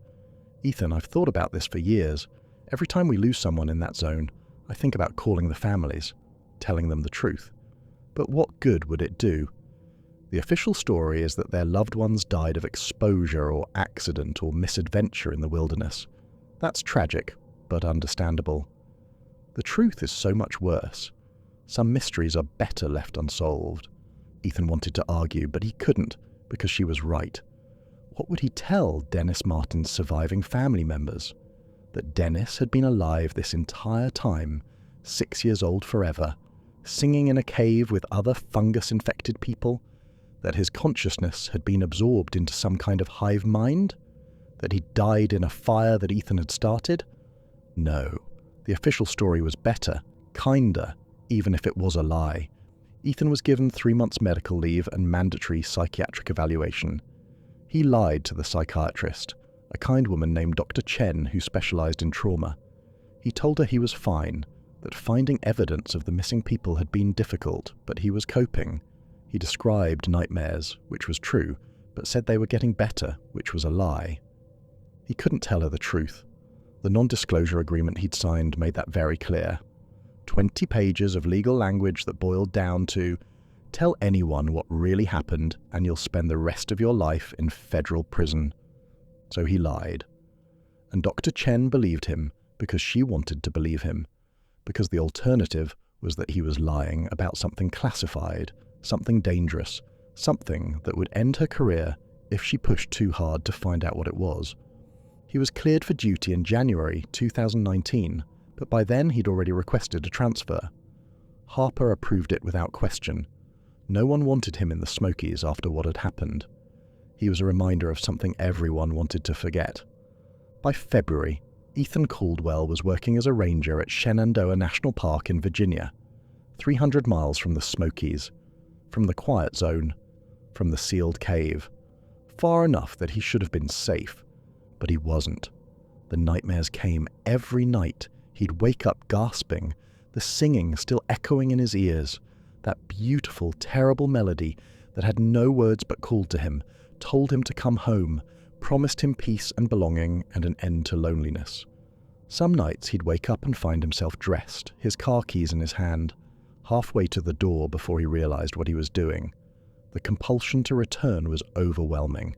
Ethan, I've thought about this for years. Every time we lose someone in that zone, I think about calling the families, telling them the truth. But what good would it do? The official story is that their loved ones died of exposure or accident or misadventure in the wilderness. That's tragic, but understandable. The truth is so much worse. Some mysteries are better left unsolved. Ethan wanted to argue, but he couldn't, because she was right. What would he tell Dennis Martin's surviving family members? That Dennis had been alive this entire time, 6 years old forever, singing in a cave with other fungus-infected people? That his consciousness had been absorbed into some kind of hive mind? That he died in a fire that Ethan had started? No. The official story was better, kinder, even if it was a lie. Ethan was given 3 months medical leave and mandatory psychiatric evaluation. He lied to the psychiatrist, a kind woman named Dr. Chen who specialized in trauma. He told her he was fine, that finding evidence of the missing people had been difficult, but he was coping. He described nightmares, which was true, but said they were getting better, which was a lie. He couldn't tell her the truth. The non-disclosure agreement he'd signed made that very clear. 20 pages of legal language that boiled down to, tell anyone what really happened and you'll spend the rest of your life in federal prison. So he lied. And Dr. Chen believed him because she wanted to believe him, because the alternative was that he was lying about something classified, something dangerous, something that would end her career if she pushed too hard to find out what it was. He was cleared for duty in January 2019, but by then he'd already requested a transfer. Harper approved it without question. No one wanted him in the Smokies after what had happened. He was a reminder of something everyone wanted to forget. By February, Ethan Caldwell was working as a ranger at Shenandoah National Park in Virginia, 300 miles from the Smokies, from the quiet zone, from the sealed cave, far enough that he should have been safe, but he wasn't. The nightmares came every night. He'd wake up gasping, the singing still echoing in his ears, that beautiful, terrible melody that had no words but called to him, told him to come home, promised him peace and belonging and an end to loneliness. Some nights he'd wake up and find himself dressed, his car keys in his hand, halfway to the door before he realized what he was doing. The compulsion to return was overwhelming.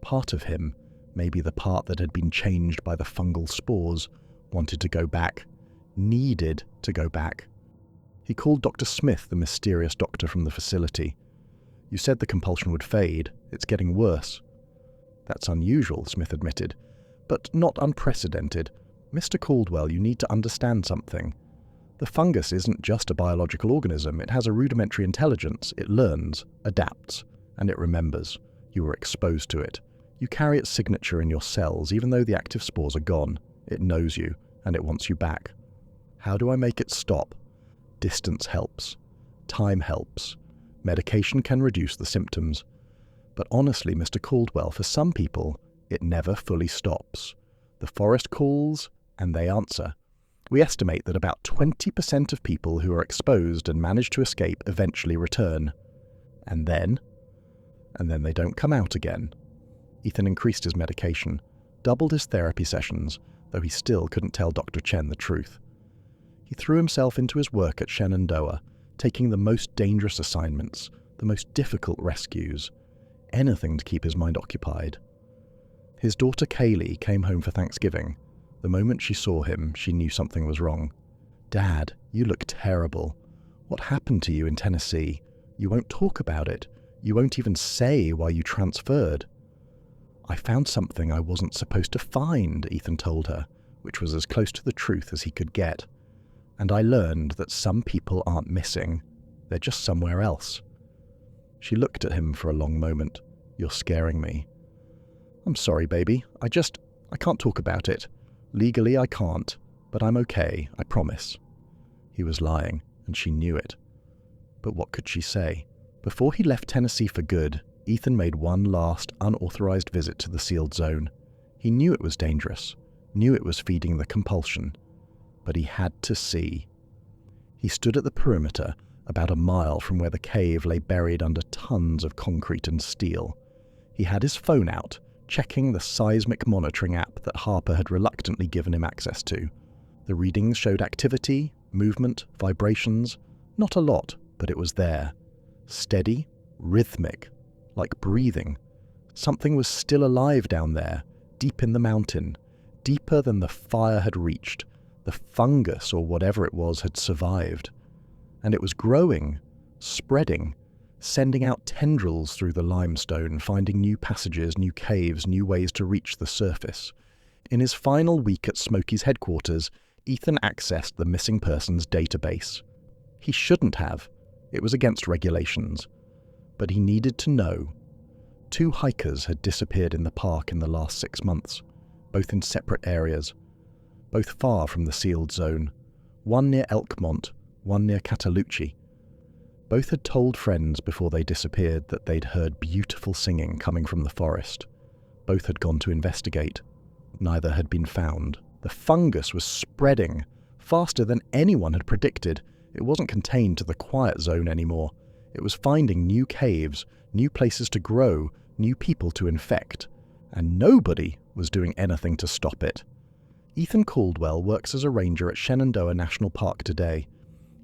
Part of him, maybe the part that had been changed by the fungal spores, wanted to go back, needed to go back. He called Dr. Smith, the mysterious doctor from the facility. You said the compulsion would fade. It's getting worse. That's unusual, Smith admitted, but not unprecedented. Mr. Caldwell, you need to understand something. The fungus isn't just a biological organism. It has a rudimentary intelligence. It learns, adapts, and it remembers. You were exposed to it. You carry its signature in your cells, even though the active spores are gone. It knows you, and it wants you back. How do I make it stop? Distance helps. Time helps. Medication can reduce the symptoms. But honestly, Mr. Caldwell, for some people, it never fully stops. The forest calls, and they answer. We estimate that about 20% of people who are exposed and manage to escape eventually return. And then they don't come out again. Ethan increased his medication, doubled his therapy sessions, though he still couldn't tell Dr. Chen the truth. He threw himself into his work at Shenandoah, taking the most dangerous assignments, the most difficult rescues, anything to keep his mind occupied. His daughter Kaylee came home for Thanksgiving. The moment she saw him, she knew something was wrong. Dad, you look terrible. What happened to you in Tennessee? You won't talk about it. You won't even say why you transferred. I found something I wasn't supposed to find, Ethan told her, which was as close to the truth as he could get. And I learned that some people aren't missing. They're just somewhere else. She looked at him for a long moment. You're scaring me. I'm sorry, baby. I can't talk about it. Legally, I can't, But I'm okay, I promise. He was lying, and she knew it. But what could she say? Before he left Tennessee for good, Ethan made one last, unauthorized visit to the sealed zone. He knew it was dangerous, knew it was feeding the compulsion, but he had to see. He stood at the perimeter, about a mile from where the cave lay buried under tons of concrete and steel. He had his phone out, checking the seismic monitoring app that Harper had reluctantly given him access to. The readings showed activity, movement, vibrations. Not a lot, but it was there. Steady, rhythmic, like breathing. Something was still alive down there, deep in the mountain, deeper than the fire had reached. The fungus, or whatever it was, had survived. And it was growing, spreading, sending out tendrils through the limestone, finding new passages, new caves, new ways to reach the surface. In his final week at Smokies headquarters, Ethan accessed the missing persons database. He shouldn't have. It was against regulations. But he needed to know. 2 hikers had disappeared in the park in the last 6 months, both in separate areas, both far from the sealed zone, one near Elkmont, one near Catalucci. Both had told friends before they disappeared that they'd heard beautiful singing coming from the forest. Both had gone to investigate. Neither had been found. The fungus was spreading faster than anyone had predicted. It wasn't contained to the quiet zone anymore. It was finding new caves, new places to grow, new people to infect. And nobody was doing anything to stop it. Ethan Caldwell works as a ranger at Shenandoah National Park today.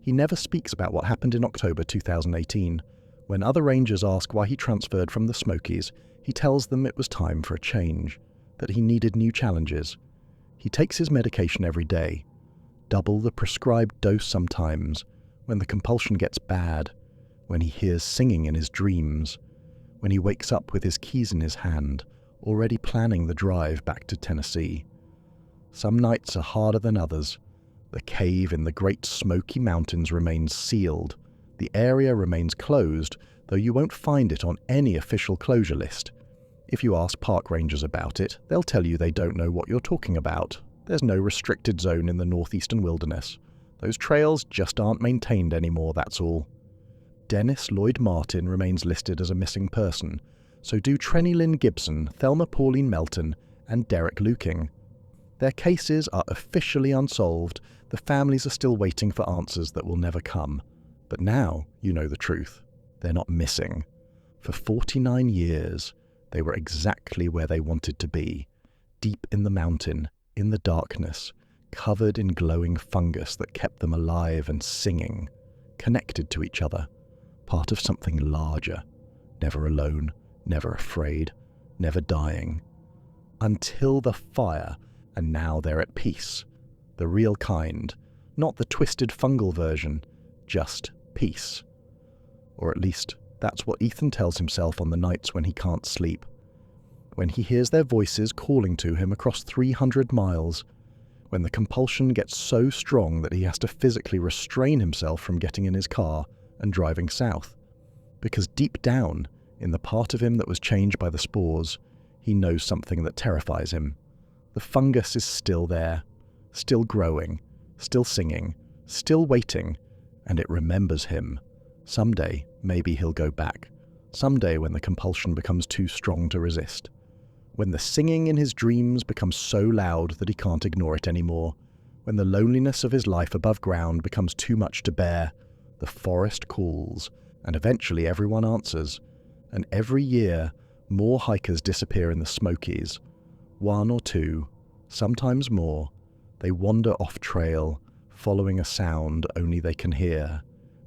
He never speaks about what happened in October 2018. When other rangers ask why he transferred from the Smokies, he tells them it was time for a change, that he needed new challenges. He takes his medication every day, double the prescribed dose sometimes, when the compulsion gets bad, when he hears singing in his dreams, when he wakes up with his keys in his hand, already planning the drive back to Tennessee. Some nights are harder than others. The cave in the Great Smoky Mountains remains sealed. The area remains closed, though you won't find it on any official closure list. If you ask park rangers about it, they'll tell you they don't know what you're talking about. There's no restricted zone in the northeastern wilderness. Those trails just aren't maintained anymore, that's all. Dennis Lloyd Martin remains listed as a missing person, so do Trenny Lynn Gibson, Thelma Melton, and Derek Lueking. Their cases are officially unsolved. The families are still waiting for answers that will never come. But now you know the truth. They're not missing. For 49 years, they were exactly where they wanted to be, deep in the mountain, in the darkness, covered in glowing fungus that kept them alive and singing, connected to each other, part of something larger, never alone, never afraid, never dying. Until the fire, and now they're at peace. The real kind, not the twisted fungal version, just peace. Or at least, that's what Ethan tells himself on the nights when he can't sleep. When he hears their voices calling to him across 300 miles, when the compulsion gets so strong that he has to physically restrain himself from getting in his car and driving south. Because deep down, in the part of him that was changed by the spores, he knows something that terrifies him. The fungus is still there, still growing, still singing, still waiting, and it remembers him. Someday, maybe he'll go back. Someday when the compulsion becomes too strong to resist. When the singing in his dreams becomes so loud that he can't ignore it anymore. When the loneliness of his life above ground becomes too much to bear. The forest calls, and eventually everyone answers. And every year, more hikers disappear in the Smokies. 1 or 2, sometimes more. They wander off trail, following a sound only they can hear.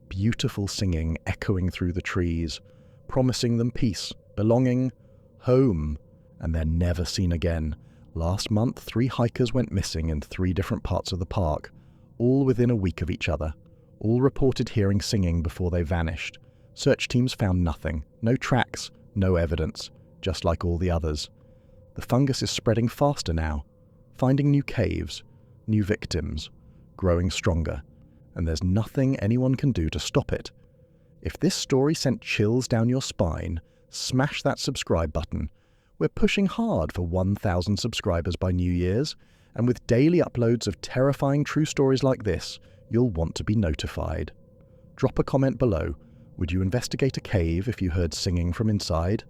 Beautiful singing echoing through the trees, promising them peace, belonging, home, and they're never seen again. Last month, 3 hikers went missing in 3 different parts of the park, all within a week of each other. All reported hearing singing before they vanished. Search teams found nothing, no tracks, no evidence, just like all the others. The fungus is spreading faster now, finding new caves, new victims, growing stronger, and there's nothing anyone can do to stop it. If this story sent chills down your spine, smash that subscribe button. We're pushing hard for 1,000 subscribers by New Year's, And with daily uploads of terrifying true stories like this, you'll want to be notified. Drop a comment below. Would you investigate a cave if you heard singing from inside?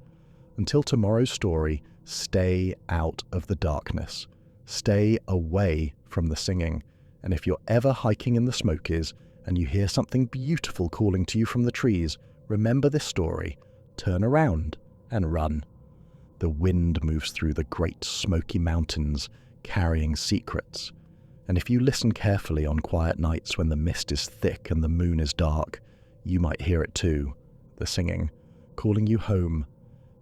Until tomorrow's story, stay out of the darkness. Stay away from the singing. And if you're ever hiking in the Smokies and you hear something beautiful calling to you from the trees, remember this story. Turn around and run. The wind moves through the Great Smoky Mountains, carrying secrets. And if you listen carefully on quiet nights when the mist is thick and the moon is dark, you might hear it too, the singing, calling you home,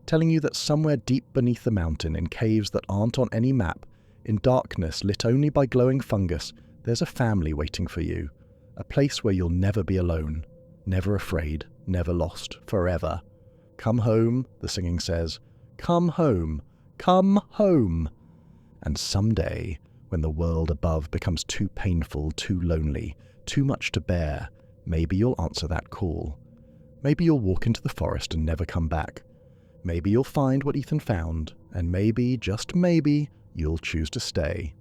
telling you that somewhere deep beneath the mountain, in caves that aren't on any map, in darkness lit only by glowing fungus, there's a family waiting for you, a place where you'll never be alone, never afraid, never lost, forever. Come home, the singing says. Come home, come home. And someday, when the world above becomes too painful, too lonely, too much to bear, maybe you'll answer that call. Maybe you'll walk into the forest and never come back. Maybe you'll find what Ethan found, and maybe, just maybe, you'll choose to stay.